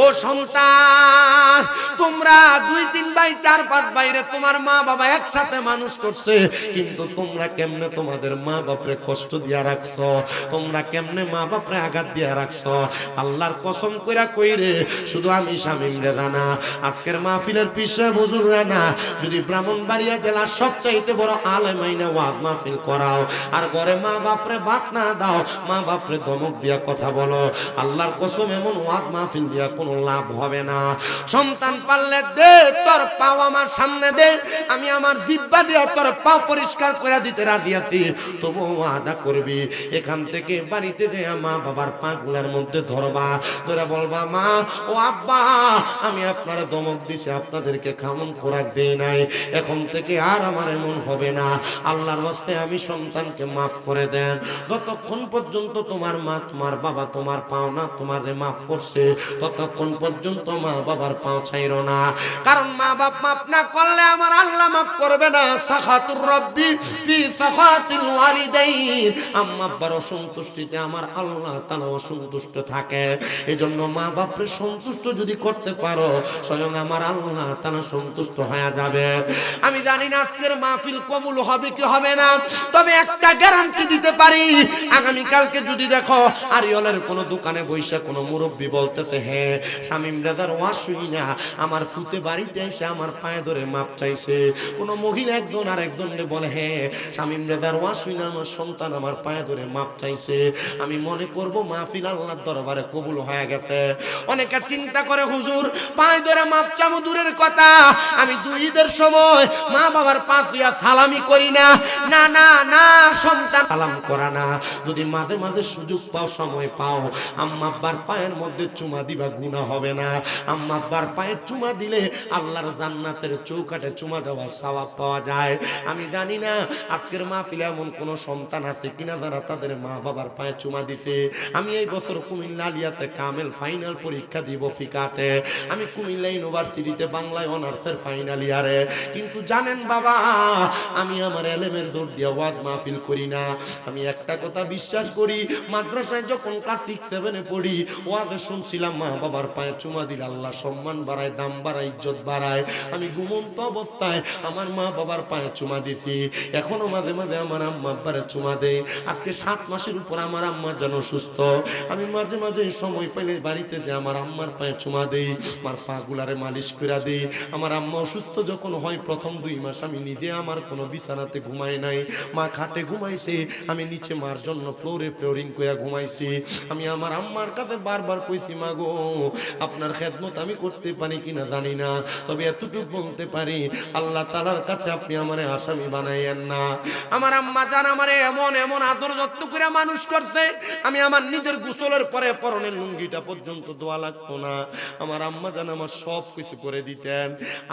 ও সন্তান, তোমরা দুই তিন ভাই, চার পাঁচ ভাইরে তোমার মা বাবা একসাথে মানুষ করছে, কিন্তু তোমরা কেমনে তোমাদের মা বাপরে কষ্ট দিয়া রাখছো? তোমরা কেমনে মা বাপরে আঘাত দিয়া রাখছো? আল্লাহর কসম কইরা কইরে, শুধু আমি শামীম রেজা না, আজকের মাহফিলের পিছে হুজুররা না, যদি ব্রাহ্মণবাড়িয়া জেলার সবচাইতে বড় আলেম আইনা ওয়াজ মাহফিল করাও আর ঘরে মা বাপরে ভাত না দাও, মা বাপরে ধমক দিয়া কথা বলো, আল্লাহর কসম এমন ওয়াজ মাহফিল দিয়া কোনো লাভ হবে না। সন্তান পারলে দে, তোর পাও আমার সামনে দে, আমি আমার জিহ্বা দিয়া তোর পাও পরিষ্কার করে দিতে রাজি আছি, তবু ওয়াদা করবি এখান থেকে বাড়িতে যে মা বাবার পা গুলার মধ্যে ধরবা, ধরে বলবা মা ও আব্বা, আমি আপনারা ধমক দিছি, আপনাদেরকে খামন খোরাক দেই নাই, এখন থেকে আর আমার এমন হবে না। আল্লাহর ওয়াস্তে আমি সন্তানকে মাফ করে দেন। যতক্ষণ পর্যন্ত তোমার মা তোমার বাবা তোমার পাও না তোমারে মাফ করছে, ততক্ষণ পর্যন্ত মা বাবার পাও ছাইরো না, কারণ মা বাপ মাফ না করলে আমার আল্লাহ মাফ করবে না। সাখাতুর রব্বি ফি সাখাতিল ওয়ালিদাইন, আম্মা আব্বার অসন্তুষ্টিতে আমার আল্লাহ তাআলা অসন্তুষ্ট থাকে। এজন্য মা বাপরে সন্তুষ্ট যদি করতে পারো, স্বয়ং আমার আল্লাহ তাআলা সন্তুষ্ট হয়ে যাবে। আমি জানি না আজকের মাহফিল কবুল হবে কি হবে না, তবে একটা গ্যারান্টি দিতে পারি, আগামী কালকে যদি দেখো আরিয়লের কোন দোকানে বইসা কোন মুরব্বি বলতেছে, হ্যাঁ শামীম রেজার ওয়াজ শুনি না, আমার ফুতে বাড়িতে এসে আমার পায়ে ধরে মাপ চাইছে, কোন মহিলা একজন আর একজনকে বলে, হ্যাঁ শামীম রেজার ওয়াজ শুনি না, আমার সন্তান আমার পায়ে ধরে মাপ চাইছে, আমি মনে করব মাহফিল আল্লাহর দরবারে কবুল হয়ে গেছে। অনেকে চিন্তা করে হুজুর পায়ে ধরে মাপ চামু দূরের কথা, আমি দুই ঈদের সময় মা বাবার পাশ হইয়া সালামি করি না, না না না, সন্তান সালাম করা না, যদি মাঝে মাঝে সুযোগ পাও, সময় পাও, আম্মা আব্বার পায়ের মধ্যে চুমা দিবা, গুনাহ হবে না। আম্মা আব্বার পায়ে চুমা দিলে আল্লাহর জান্নাতের চৌকাঠে চুমা দেওয়ার সওয়াব পাওয়া যায়। আমি জানি না আজকের মাহফিলে এমন কোন সন্তান আছে কিনা যারা তাদের মা বাবার পায়ে চুমা দিতে। আমি এই বছর কুমিল্লা আলিয়াতে কামেল ফাইনাল পরীক্ষা দিব ফিকাতে, আমি কুমিল্লা ইউনিভার্সিটিতে বাংলায় অনার্সের ফাইনাল ইয়ারে, কিন্তু জানেন বাবা আমি আমার এলেমের জোর দিয়ে ওয়াজ মাহফিল করি না। আমি একটা কথা বিশ্বাস করি, মাদ্রাসায় যখন ক্লাস 6-7 পড়ি ওয়াজে শুনছিলাম মা বাবার পায়ে চুমা দিলে আল্লাহ সম্মান বাড়ায়, দাম বাড়ায়, ইজ্জত বাড়ায়। আমি ঘুমন্ত অবস্থায় আমার মা বাবার পায়ে চুমা দিছি, এখনো মাঝে মাঝে আমার আম্মা আব্বারে চুমা দেই। আজকে 7 মাসের উপর আমার আম্মা যেন সুস্থ, আমি মাঝে মাঝে সময় পেলে বাড়িতে যে আমার আম্মার পায়ে চুমা দেই, আমার পা গুলারে মালিশ করে দিই। আমার আম্মা অসুস্থ যখন হয় প্রথম 2 মাস আমি নিজে আমার কোনো বিছানাতে ঘুমাই নাই, মা খাটে ঘুমাইছে, আমি নিচে মার জন্য ফ্লোরে ফ্লোরিং কইয়া ঘুমাইছি। আমি আমার আম্মার কাছে বারবার কইছি, মা গো আপনার খেদমত আমি করতে পারি কিনা জানি না, তবে এতটুকু বলতে পারি আল্লাহ তাআলার কাছে আপনি আমারে আসামি বানাইয়েন না। আমার আম্মা জান আমারে এমন এমন আদর যত্ন করে মানুষ করছে, আমি আমার নিজের গোসলের পরে পরনের লুঙ্গিটা পর্যন্ত ধোয়া লাগতো না। আমার আম্মা জান আমার সব কিছু করে দিতেন,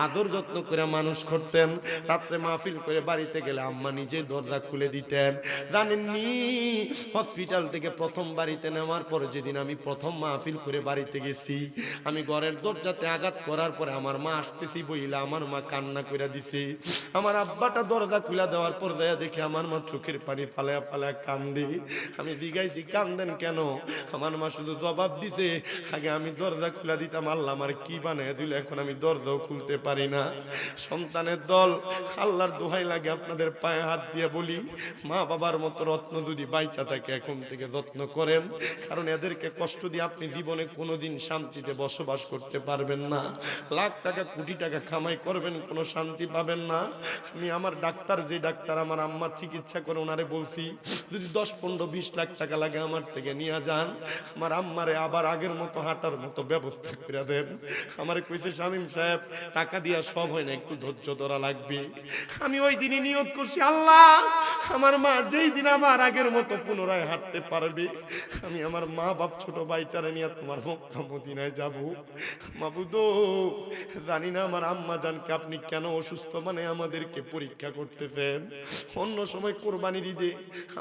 আদর যত্ন করে মানুষ করতেন। রাত্রে মাহফিল করে বাড়িতে গেলে আম্মা নিজে দরজা খুলে দিতেন। জানেননি হসপিটাল থেকে প্রথম বাড়িতে নেওয়ার পর যেদিন আমি প্রথম মাহফিল করে বাড়িতে গেছি, আমি ঘরের দরজাতে আঘাত করার পরে আমার মা আসতেছি বইলা আমার মা কান্না করে দিছে। আমার আব্বাটা দরজা খুলে দেওয়ার পর দেখে আমার মা চোখের পানি ফালায়া ফালায়া কান্দে। আমি জিজ্ঞাসি কান্দেন কেন? আমার মা শুধু জবাব দিছে, আগে আমি দরজা খুলে দিতাম, আল্লাহ আমার কি বানায় দিল, এখন আমি দরজাও খুলতে পারি না। সন্তানের দল, আল্লাহর দোহাই লাগে আপনাদের পায়ে হাত দিয়ে বলি, মা বাবার মতো রত্ন যদি বাইচা থাকে এখন থেকে যত্ন করেন, কারণ এদেরকে কষ্ট দিয়ে আপনি জীবনে কোনোদিন শান্তিতে বসবাস করতে পারবেন না। লাখ টাকা কোটি টাকা কামাই করবেন, কোনো শান্তি পাবেন না। আমি আমার ডাক্তার, যে ডাক্তার আমার আম্মার চিকিৎসা করে, ওনারে বলছি যদি 10-15-20 লাখ টাকা লাগে আমার থেকে নিয়ে যান, আমার আম্মারে আবার আগের মতো হাঁটার মতো ব্যবস্থা করে দেন। আমারে কইছে শামীম সাহেব টাকা দিয়া সব হয় না, একটু ধৈর্য ধরা লাগবে। আমি ওই দিনই নিয়ত করছি, আল্লাহ আমার মা যেই দিন আবার আগের মতো পুনরায় হাঁটতে পারবে, আমি আমার মা বাপ ছোট ভাইটারে নিয়ে তোমার মক্কা মদিনায় যাব। মাবুদ জানি না আমার আম্মা জানকে আপনি কেন অসুস্থ মানে আমাদেরকে পরীক্ষা করতেছেন। অন্য সময় কোরবানির ঈদে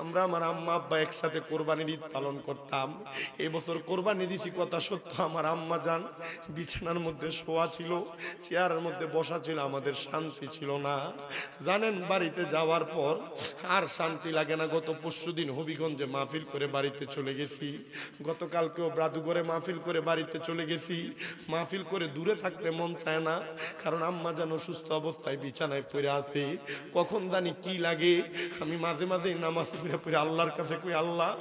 আমরা আমার আম্মা আব্বা একসাথে কোরবানির ঈদ পালন করতাম। এবছর কোরবানি দিছি কথা সত্য, আমার আম্মা জান বিছানার মধ্যে শোয়া ছিল, চেয়ারের মধ্যে বসা ছিল, আমাদের শান্তি ছিল না। জানেন বাড়িতে যাওয়ার পর আর শান্তি লাগে না। গত পরশুদিন হবিগঞ্জে মাহফিল করে বাড়িতে চলে গেছি, গতকালকেও ব্রাদুঘরে মাহফিল করে বাড়িতে চলে গেছি। মাহফিল করে দূরে থাকতে মন চায় না, কারণ আম্মা যেন সুস্থ অবস্থায় বিছানায় পড়ে আছে। কখন জানি কি লাগে, আমি মাঝে মাঝে নামাজ পড়ে পড়ে আল্লাহর কাছে কই, আল্লাহ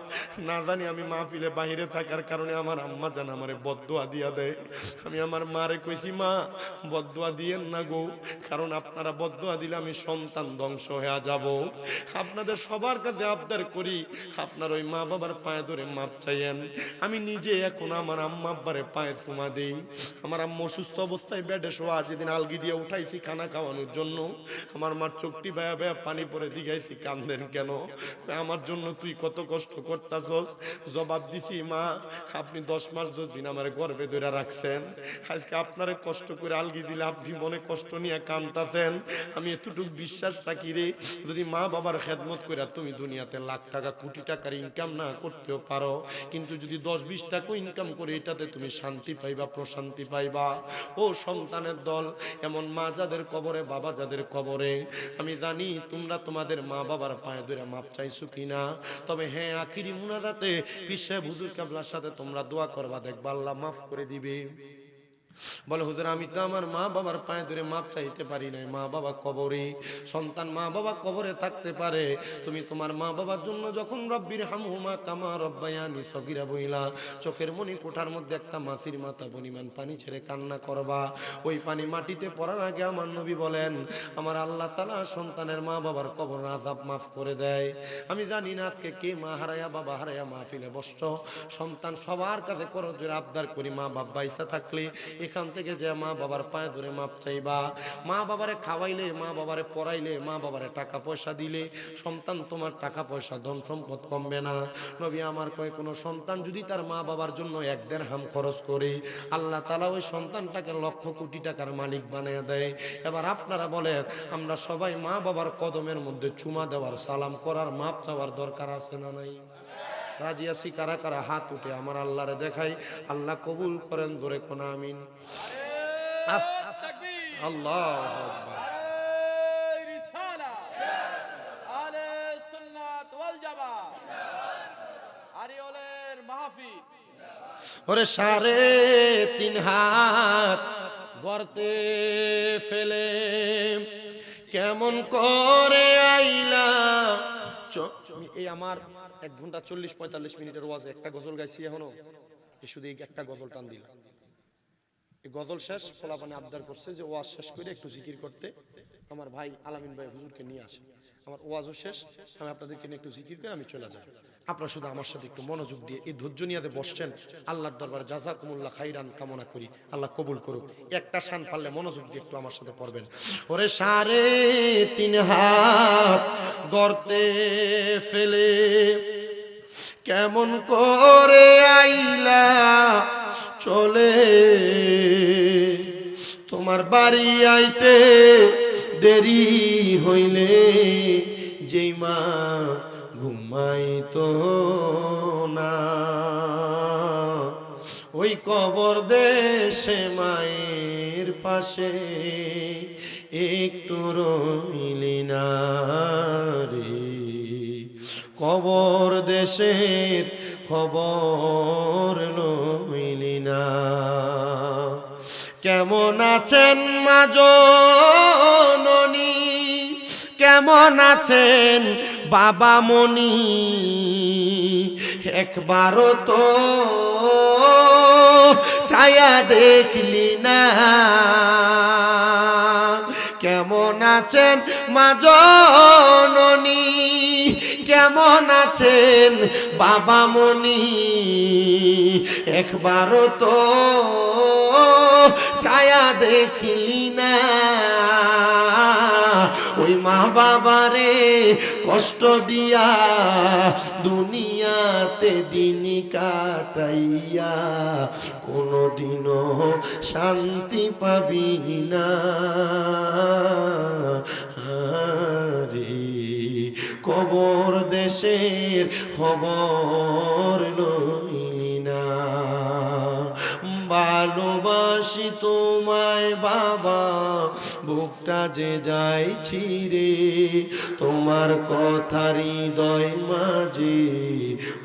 না জানি আমি মাহফিলে বাইরে থাকার কারণে আমার আম্মা যেন আমারে বদদোয়া দিয়া দেয়। আমি আমার মারে কইছি, মা বদদোয়া দিয়েন না গো, কারণ আপনারা বদদোয়া দিলে আমি সন্তান ধ্বংস হয়ে যাব। আপনাদের সবার কাছে আবদার করি, আপনার ওই মা বাবার পায়ে ধরে মাপ চাইয়েন। আমি নিজে এখন আমার আম্মা আব্বারে পায়ে চুমা দেই। আমার আম্মা অসুস্থ অবস্থায় বেডে শোয়া, যেদিন আলগি দিয়ে উঠাইছি খানা খাওয়ানোর জন্য, আমার মার চোখটি বেয়া বেয়া পানি পরে জিগাইছি, কান্দেন কেন? আমার জন্য তুই কত কষ্ট করতাছস। জবাব দিছি, মা আপনি 10 মাস 10 দিন আমার গর্ভে ধরে রাখছেন, আজকে আপনারে কষ্ট করে আলগি দিলে আপনি মনে কষ্ট নিয়ে কান্দাতেন। আমি এতটুকু বিশ্বাস রাখি রে, যদি মা বাবার খেদমত করে তুমি দুনিয়াতে লাখ টাকা কোটি টাকার ইনকাম না করতেও পারো, কিন্তু যদি 10-20 টাকা ইনকাম করে এটাতে তুমি শান্তি পাইবা, প্রশান্তি পাইবা। ও সন্তানের দল, এমন মা যাদের কবরে, বাবা যাদের কবরে, আমি জানি তোমরা তোমাদের মা বাবার পায়ে ধরে মাপ চাইছো কিনা। তবে হ্যাঁ, আখিরি মুনাজাতে পীর সাহেব হুজুর কেবলার সাথে তোমরা দোয়া করবা, দেখবা আল্লাহ মাফ করে দিবে। বলে হুজুর আমি তো আমার মা বাবার পায়ে ধরে মাপ চাইতে পারি নাই, মা বাবা কবরে। সন্তান মা বাবা কবরে থাকতে পারে, তুমি তোমার মা বাবার জন্য যখন রব্বির হামহুমা কামা রব্বায়ানি সগীরা বইলা চোখের মনি কোঠার মধ্যে একটা মাছির মাথা পরিমাণ পানি ছেড়ে কান্না করবা, ওই পানি মাটিতে পড়ার আগে আমার নবী বলেন আমার আল্লাহ তাআলা সন্তানের মা বাবার কবর আযাব মাফ করে দেয়। আমি জানি না আজকে কে মা হারায়া বাবা হারায়া মাহফিলে বসছ, সন্তান সবার কাছে করো যে আবদার করি, মা বাবা ইচ্ছা থাকলে এখান থেকে যে মা বাবার পায়ে ধরে মাপ চাইবা। মা বাবারে খাওয়াইলে, মা বাবারে পড়াইলে, মা বাবারে টাকা পয়সা দিলে সন্তান তোমার টাকা পয়সা ধন সম্পদ কমবে না। নবী আমার কয়, কোনো সন্তান যদি তার মা বাবার জন্য 1 দিরহাম খরচ করে, আল্লাহ তাআলা ওই সন্তানটাকে লক্ষ কোটি টাকার মালিক বানিয়ে দেয়। এবার আপনারা বলেন, আমরা সবাই মা বাবার কদমের মধ্যে চুমা দেওয়ার, সালাম করার, মাপ চাওয়ার দরকার আছে না নাই? রাজি আছি কারা কারা? হাত উঠে আমার আল্লাহরে দেখাই, আল্লাহ কবুল করেন, জোরে কোন আমিন। আল্লাহু আকবার। ওরে 3.5 হাত গর্তে ফেলে কেমন করে আইলা। এই আমার 1 ঘন্টা 40-45 মিনিটের ওয়াজে একটা গজল গাইছি, এখনো শুধু একটা গজল টান দিলাম। এই গজল শেষ, পোলাপানে আবদার করছে যে ওয়াজ শেষ করে একটু জিকির করতে। আমার ভাই আলামিন ভাই হুজুরকে নিয়ে আসে, আমার ওয়াজও শেষ, আমি আপনাদেরকে নিয়ে একটু জিকির করে আমি চলে যাই। আপনারা শুধু আমার সাথে একটু মনোযোগ দিয়ে এই ধৈর্য নিয়ে বসছেন, আল্লাহর দরবারে জাযাকুমুল্লাহ খাইরান কামনা করি, আল্লাহ কবুল করুক। একটা শান পারলে মনোযোগ দিয়ে একটু আমার সাথে পড়বেন। ওরে 3.5 হাত গর্তে ফেলে কেমন করে আইলা চলে, তোমার বাড়ি আইতে দেরি হইলে যেই মা ঘুমাইতো না, ওই কবর দেশে মায়ের পাশে একটু রইলি না রে। কবর দেশের খবর লইলি না। কেমন আছেন মা জননী, কেমন আছেন বাবা মনি, একবারও তো ছায়া দেখলি না। কেমন আছেন মা জননী, কেমন আছেন বাবা মনি, একবারও তো ছায়া দেখলি না। ওই মা বাবারে কষ্ট দিয়া দুনিয়াতে দিন কাটাইয়া কোনদিনও শান্তি পাবি না রে। কবর দেশের খবর লইলি না। ভালোবাসি তোমায় বাবা, বুকটা যে যাইছি রে, তোমার কথা হৃদয় মাঝে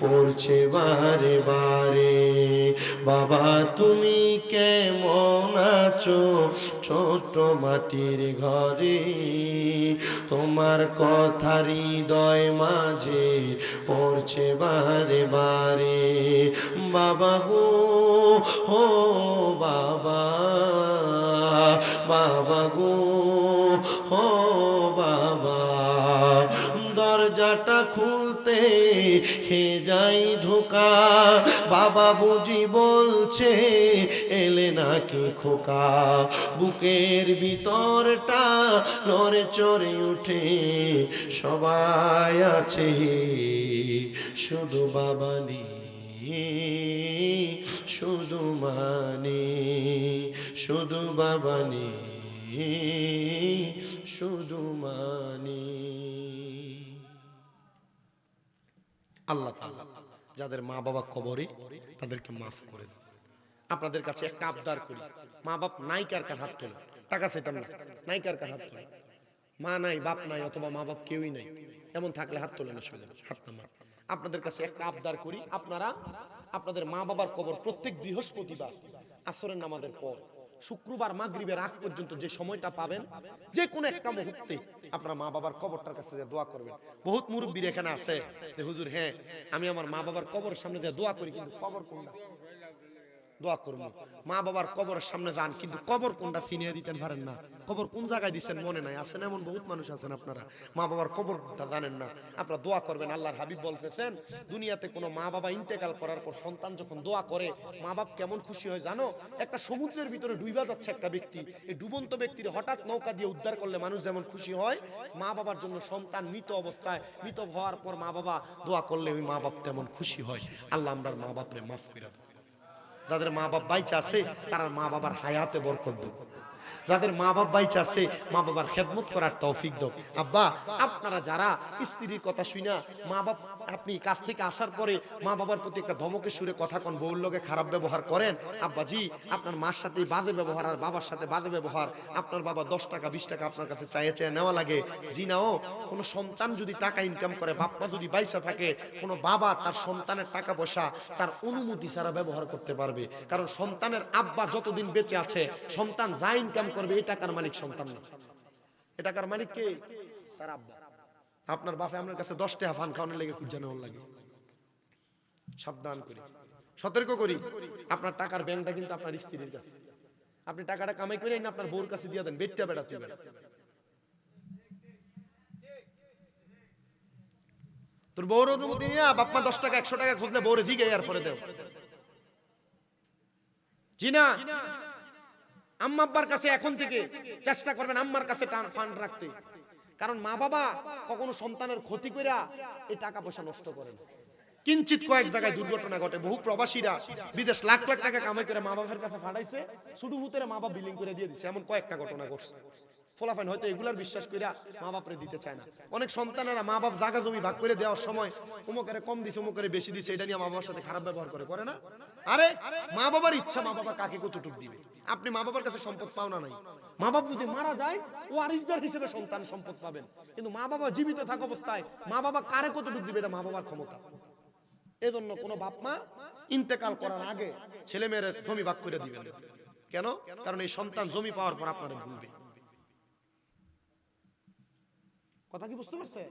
পড়ছে বারে বারে। বাবা তুমি কেমন আছো ছোট মাটির ঘরে, তোমার কথা হৃদয় মাঝে পড়ছে বারে বারে। বাবা গো ও বাবা, বাবা গো ও বাবা, দরজাটা খুলতে খেয়ে যাই ধোকা। বাবা বুঝি বলছে এলে নাকি খোকা। বুকের ভিতরটা নড়ে চড়ে উঠে, সবাই আছে শুধু বাবা নেই, শুধু মানে, শুধু বাবা নেই, শুধু মানে। আল্লাহ তাআলা যাদের মা বাবা কবরে তাদেরকে মাফ করে দেন। আপনাদের কাছে একটা আবদার করি, মা বাপ নাই কার কার হাত তোলে, টাকা চাইতাম না, নাই কার কার হাত তোলে। মা নাই বাপ নাই অথবা মা বাপ কেউই নাই, এমন থাকলে হাত তোলে না, সোজা হাত নামান। আপনাদের কাছে একটা আবদার করি, আপনারা আপনাদের মা বাবার কবর প্রত্যেক বৃহস্পতিবার আসরের নামাজের পর শুক্রবার মাগরিবের আগ পর্যন্ত যে সময়টা পাবেন, যে কোনো একটা মুহূর্তে আপনার মা বাবার কবরটার কাছে যে দোয়া করবেন। বহুত মুরব্বীর এখানে আছে যে হুজুর হ্যাঁ আমি আমার মা বাবার কবরের সামনে যে দোয়া করি, কিন্তু কবর কোনটা দোয়া করবো, মা বাবার কবরের সামনে যান কিন্তু কবর কোনটা চিনিয়ে দিতেন পারেন না, কবর কোন জায়গায় দিচ্ছেন মনে নাই। আছেন এমন বহুত মানুষ আছেন আপনারা মা বাবার কবরটা জানেন না। আপনারা দোয়া করবেন। আল্লাহর হাবিব বলতেছেন দুনিয়াতে কোনো মা বাবা ইন্তেকাল করার পর সন্তান যখন দোয়া করে মা বাপ কেমন খুশি হয় জানো? একটা সমুদ্রের ভিতরে ডুইবা যাচ্ছে একটা ব্যক্তি, এই ডুবন্ত ব্যক্তির হঠাৎ নৌকা দিয়ে উদ্ধার করলে মানুষ যেমন খুশি হয়, মা বাবার জন্য সন্তান মৃত অবস্থায়, মৃত হওয়ার পর মা বাবা দোয়া করলে ওই মা বাপ তেমন খুশি হয়। আল্লাহ আমরার মা বাপরে মাফ করে দেন। যাদের মা বাপ বাইচা আছে তারা মা বাবার হায়াতে বরকত দাও, যাদের মা বাপ বাইচা আছে মা বাবার খেদমত করার তৌফিক দাও। আব্বা আপনারা যারা স্ত্রীর কথা শুনা মা বাপ আপনি কাছ থেকে আসার পরে মা বাবার প্রতি একটা ধমকের সুরে কথা কোন, বউর লগে খারাপ ব্যবহার করেন, আব্বাজি আপনার মার সাথে বাজে ব্যবহার আর বাবার সাথে বাজে ব্যবহার, আপনার বাবা 10 টাকা 20 টাকা আপনার কাছে চাইয়ে চেয়ে নেওয়া লাগে। জিনাও কোনো সন্তান যদি টাকা ইনকাম করে, বাপ মা যদি বাইসা থাকে, কোনো বাবা তার সন্তানের টাকা পয়সা তার অনুমতি ছাড়া ব্যবহার করতে পারবে, কারণ সন্তানের আব্বা যতদিন বেঁচে আছে সন্তান যা ইনকাম করবে এই টাকার মালিক সন্তান না, এই টাকার মালিক কে? তার আব্বা। আপনার বাপে আপনার কাছে 10 টাকা ফান খাওয়ানোর লেগে খুঁজে নেওয়ার লাগে। সাবধান করি, সতর্ক করি, আপনার টাকার ব্যাংকটা কিন্তু আপনার স্ত্রীর কাছে। আপনি টাকাটা কামাই করে না আপনার বউর কাছে দিয়ে দেন, বেটটা বেড়া তুই বেড়া, তোর বউর অনুমতি নিয়ে বাপ মা 10 টাকা 100 টাকা খুঁজলে বউরে জিগে আর পরে দেও। জি না, আম্মা আব্বার কাছে এখন থেকে চেষ্টা করবেন আম্মার কাছে ফান্ড রাখতে, কারণ মা বাবা কখনো সন্তানের ক্ষতি কইরা এই টাকা পয়সা নষ্ট করে না। কিঞ্চিত কয়েক জায়গায় দুর্ঘটনা ঘটে, বহু প্রবাসীরা বিদেশ লাখ লাখ টাকা কামাই করে মা বাবার কাছে ফাটাইছে, শুধু ভূতের মা বাপ বিলিং করে দিয়ে দিছে, এমন কয়েকটা ঘটনা ঘটছে। ফলাফল হয়তো এগুলার বিশ্বাস কইরা মা বাপরে দিতে চায় না। অনেক সন্তানেরা মা বাপ জায়গা জমি ভাগ করে দেওয়ার সময় উমুকেরে কম দিছে উমুকেরে বেশি দিছে এটা নিয়ে মা বাবার সাথে খারাপ ব্যবহার করে না? আরে মা বাবার ইচ্ছা মা বাবা কাকে কতটুকু দিবে। আপনি মা বাবার কাছে সম্পদ পাও না নাই, মা বাপ যদি মারা যায় ওয়ারিসদার হিসেবে সন্তান সম্পদ পাবেন, কিন্তু মা বাবা জীবিত থাকা অবস্থায় মা বাবা কারে কতটুকু দিবে এটা মা বাবার ক্ষমতা। এজন্য কোনো বাপ মা ইন্তেকাল করার আগে ছেলে মেয়ের জমি ভাগ করে দিবেন। কেন? কারণ এই সন্তান জমি পাওয়ার পর আপনারা ভুলবে। কথা কি বুঝতে পারছে?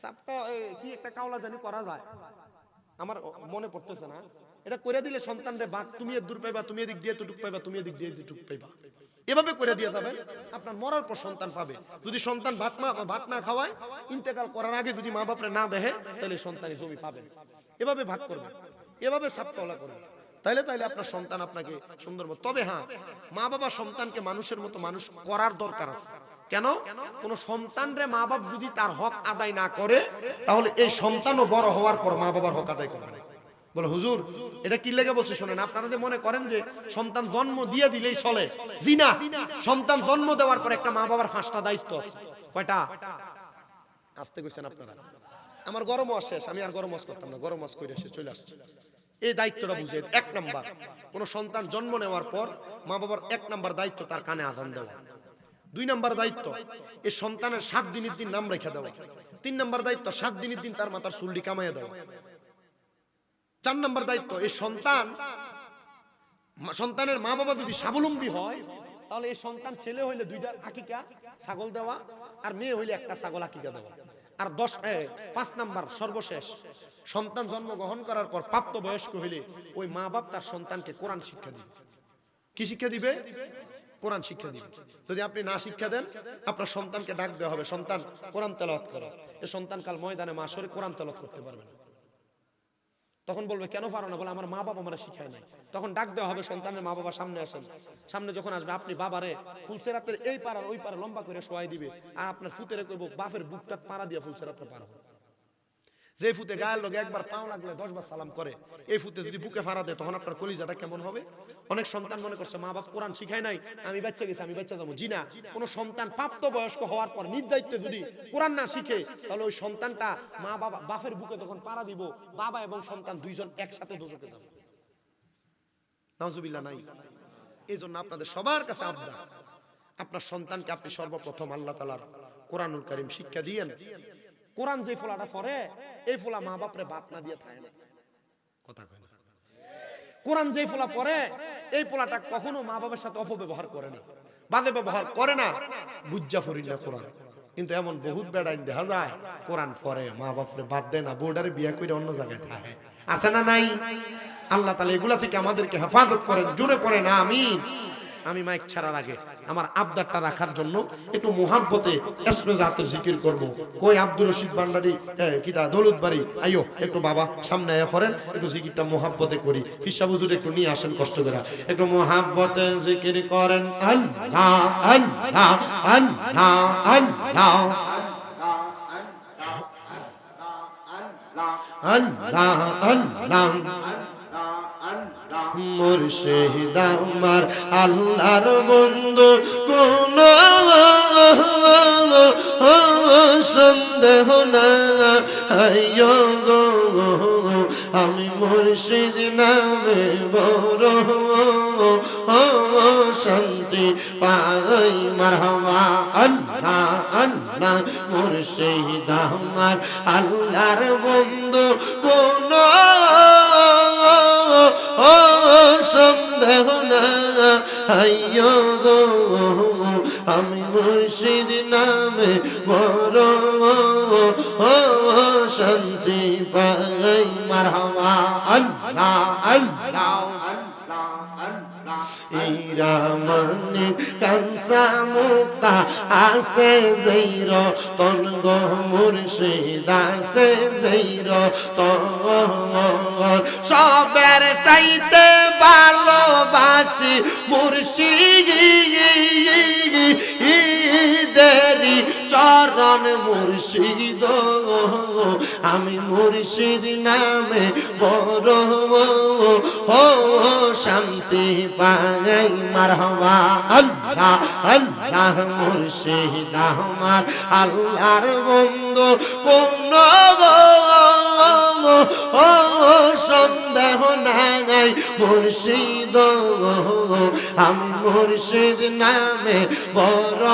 সাপটা কি একটা কাওলা জানি করা যায়, আমার মনে পড়তেছে না। এটা করে দিলে সন্তানরে ভাগ, তুমি এর দূর পাইবা, তুমি এদিক দিয়ে এতটুক পাইবা, তুমি এদিক দিয়ে এতটুক পাইবা, এভাবে করে দিয়ে যাবেন। আপনার মরার পর সন্তান পাবে। যদি সন্তান ভাত না খাওয়ায়, ইন্তেকাল করার আগে যদি মা বাপরে না দেখে, তাহলে সন্তানের জমি পাবেন। এভাবে ভাগ করবেন, এভাবে সাপটাওলা করবেন, তাইলে আপনার সন্তান আপনাকে সুন্দর। তবে হ্যাঁ, মা বাবা সন্তানকে মানুষের মতো মানুষ করার দরকার আছে। কেন? কোন সন্তানরে মা বাপ যদি তার হক আদায় না করে, তাহলে এই সন্তানও বড় হওয়ার পর মা বাবার হক আদায় করবে না। বলে হুজুর এটা কি লেগে বলছে শোনেন, আপনারা যে মনে করেন যে সন্তান জন্ম দিয়ে দিলেই চলে, জি না। সন্তান জন্ম দেওয়ার পর একটা মা বাবার 5টা দায়িত্ব আছে। কয়টা? আসতে কইছেন আপনারা। আমার গরম ওয়াজ শেষ, আমি আর গরম ওয়াজ করতাম না, গরম ওয়াজ করে এসে চলে আসছি। এই দায়িত্বটা বুঝে, 1 নাম্বার, কোন সন্তান জন্ম নেওয়ার পর মা বাবার 1 নাম্বার দায়িত্ব তার কানে আজান দেওয়া। 2 নাম্বার দায়িত্ব এই সন্তানের 7 দিনের দিন নাম রেখে দেওয়া। 3 নাম্বার দায়িত্ব 7 দিনের দিন তার মাথার চুলটি কামাইয়া দেওয়া। 4 নাম্বার দায়িত্ব এই সন্তানের মা বাবা যদি স্বাবলম্বী হয়, তাহলে এই সন্তান ছেলে হইলে 2টা আকিকা ছাগল দেওয়া, আর মেয়ে হইলে 1টা ছাগল আকিকা দেওয়া। আর 5 নাম্বার সর্বশেষ, সন্তান জন্মগ্রহণ করার পর প্রাপ্ত বয়স্ক হইলে ওই মা বাপ তার সন্তানকে কোরআন শিক্ষা দিবে। কি শিক্ষা দিবে? কোরআন শিক্ষা দিবে। যদি আপনি না শিক্ষা দেন, আপনার সন্তানকে ডাক দেওয়া হবে, সন্তান কোরআন তেলাওয়াত করো। এই সন্তান কাল ময়দানে মাশরে কোরআন তেলাওয়াত করতে পারবে না। তখন বলবে কেন পারো না? বলে আমার মা বাবা আমার শিখায় নাই। তখন ডাক দেওয়া হবে, সন্তানের মা বাবা সামনে আসেন। সামনে যখন আসবে, আপনি বাবারে ফুলসেরাতের এই পাড়ার ওই পাড়া লম্বা করে শোয়াই দিবে, আর আপনার ফুতেরে কইব বাপের বুকটা পাড়া দিয়া ফুলসেরাতে পার হবে। যে ফুতে গায়ের লোক একবার পাও লাগলে 10 বার সালাম করে, এই ফুতে যদি বুকে ফাড়া দেয়, তখন আপনার কলিজাটা কেমন হবে? অনেক সন্তান মনে করছে মা বাপ কোরআন শিখায় নাই, আমি বাচ্চা গেছি, আমি বাচ্চা যাবো। জি না, কোন সন্তান প্রাপ্ত বয়স্ক হওয়ার পর নির্দায়িত্বে যদি কোরআন না শিখে, তাহলে ওই সন্তানটা মা বাবা বাপের বুকে যখন পাড়া দিব, বাবা এবং সন্তান দুইজন একসাথে দোজখে যাবে। নাউজুবিল্লাহ নাই। এই জন্য আপনাদের সবার কাছে আবদার, আপনার সন্তানকে আপনি সর্বপ্রথম আল্লাহ তাআলার কোরআনুল কারীম শিক্ষা দিয়েন। কোরআন যে ফোলাটা পড়ে, এই ফোলা মা বাপরে বাপ না দিয়ে থাকে না। কথা কয় না। কোরআন যে ফোলা পড়ে, এই ফোলাটা কখনো মা বাবার সাথে অপব্যবহার করে না, বাজে ব্যবহার করে না, বুজ্জা ফরিন না কোরআন। কিন্তু এমন বহুত বেড়াইন দেখা যায়, কোরআন পড়ে, মা বাপরে বাদ দেয় না, বোর্ডারে বিয়ে করে অন্য জায়গায় থাকে। আছে না নাই? আল্লাহ তাআলা এগুলা থেকে আমাদেরকে হেফাজত করেন। জোরে পড়েন আমিন। আমি মাইক ছাড়ার আগে আমার আবদারটা রাখার জন্য একটু মুহাব্বতে ইসমে জাতের জিকির করব। কই আব্দুর রশিদ ভান্ডারী কিদা দৌলত বাড়ি, আইও একটু বাবা সামনে আয়া পড়েন, একটু জিকিরটা মুহাব্বতে করি। ফিসা হুজুর একটু নিয়ে আসেন কষ্ট করে, একটু মুহাব্বতে জিকির করেন। আল্লাহ আল্লাহ আল্লাহ আল্লাহ আল্লাহ আল্লাহ মুর্শিদ আমার আল্লাহর বন্ধু, কোন সন্দেহ নাই গো, আমি মুর্শিদ নামে বড় শান্তি পাই। মারহাবা আল্লাহ আল্লাহ মুর্শিদ আমার আল্লাহর বন্ধু, কোন সন্দেহ নাই গো, আমি মুর্শিদ নামে বড় শান্তি পাই। মারহাবা আল্লাহ আল্লাহ ইরামনি কানসা মুক্তা আছে জৈর তন গো, মুর্শিদ আছে জৈর তন। সবের চাইতে ভালোবাসি মুর্শিদেরি চরণ। মুর্শিদ আমি মুর্শিদ নামে বড় শান্তি পাই। মারহাবা আল্লাহ আল্লাহ মুর্শিদ আমার আল্লাহর বন্ধু, কোন সন্দেহ নাই মুর্শিদ, আমি মুর্শিদ নামে বড়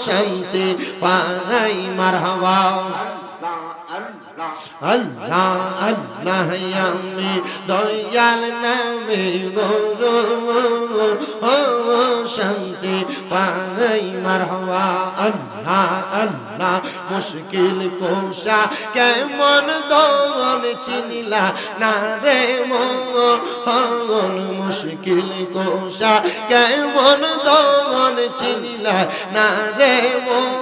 শান্তি পাই। মারহাবা আল্লাহ আল্লাহ আমি দয়াল নামে গো শান্তি পাই মারহাবা আল্লাহ আল্লাহ মুশকিল কোশা কেমন দল চিনিলা না রে মন মুশকিল কোশা কেমন দল চিনিলা না রে মন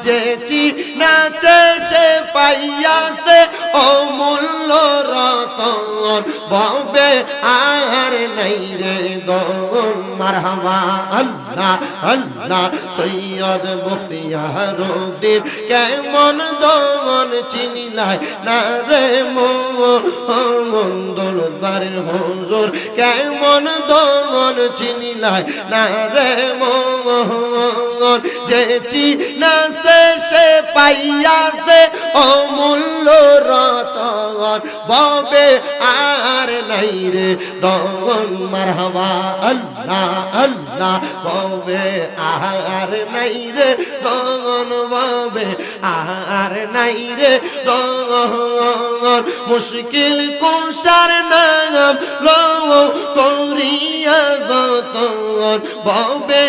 যে চিনাচে সে পাইয়াছে অমূল্য রতন ববে আর নাই রে দন মারহাবা আল্লাহ আল্লাহ সৈয়দ বখতিয়ারউদ্দিন কেমন দমন চিনিলাই না রে মন দৌলত বাড়ির হুজুর কেমন দমন চিনিলাই না রে মন যে চিনাছে সে পাইয়াছে অমূল্য রতন ববে আর নাই রে দন মারহাবা আল্লাহ আল্লাহ ববে আর নাই রে দন ববে আর নাই রে দন মুশকিল কোশার নাম লও করিয়া যতন ববে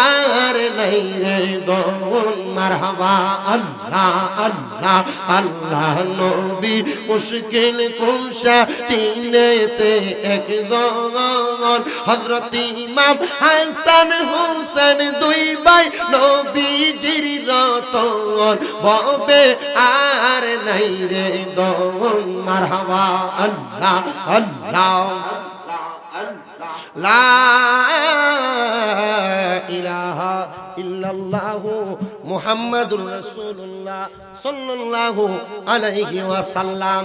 আর নাই রে দন মারহাবা আল্লাহ আল্লাহ আল্লাহ নবী মুশকিল কোশা তিনেতে একজন হযরত ইমাম হাসান হোসেন দুই ভাই নবীজির রতন ববে আর নাই রে দন মারহাবা আল্লাহ আল্লাহ লা ইলাহা ইল্লাল্লাহু মুহাম্মাদুর রাসূলুল্লাহ সাল্লাল্লাহু আলাইহি ওয়াসাল্লাম।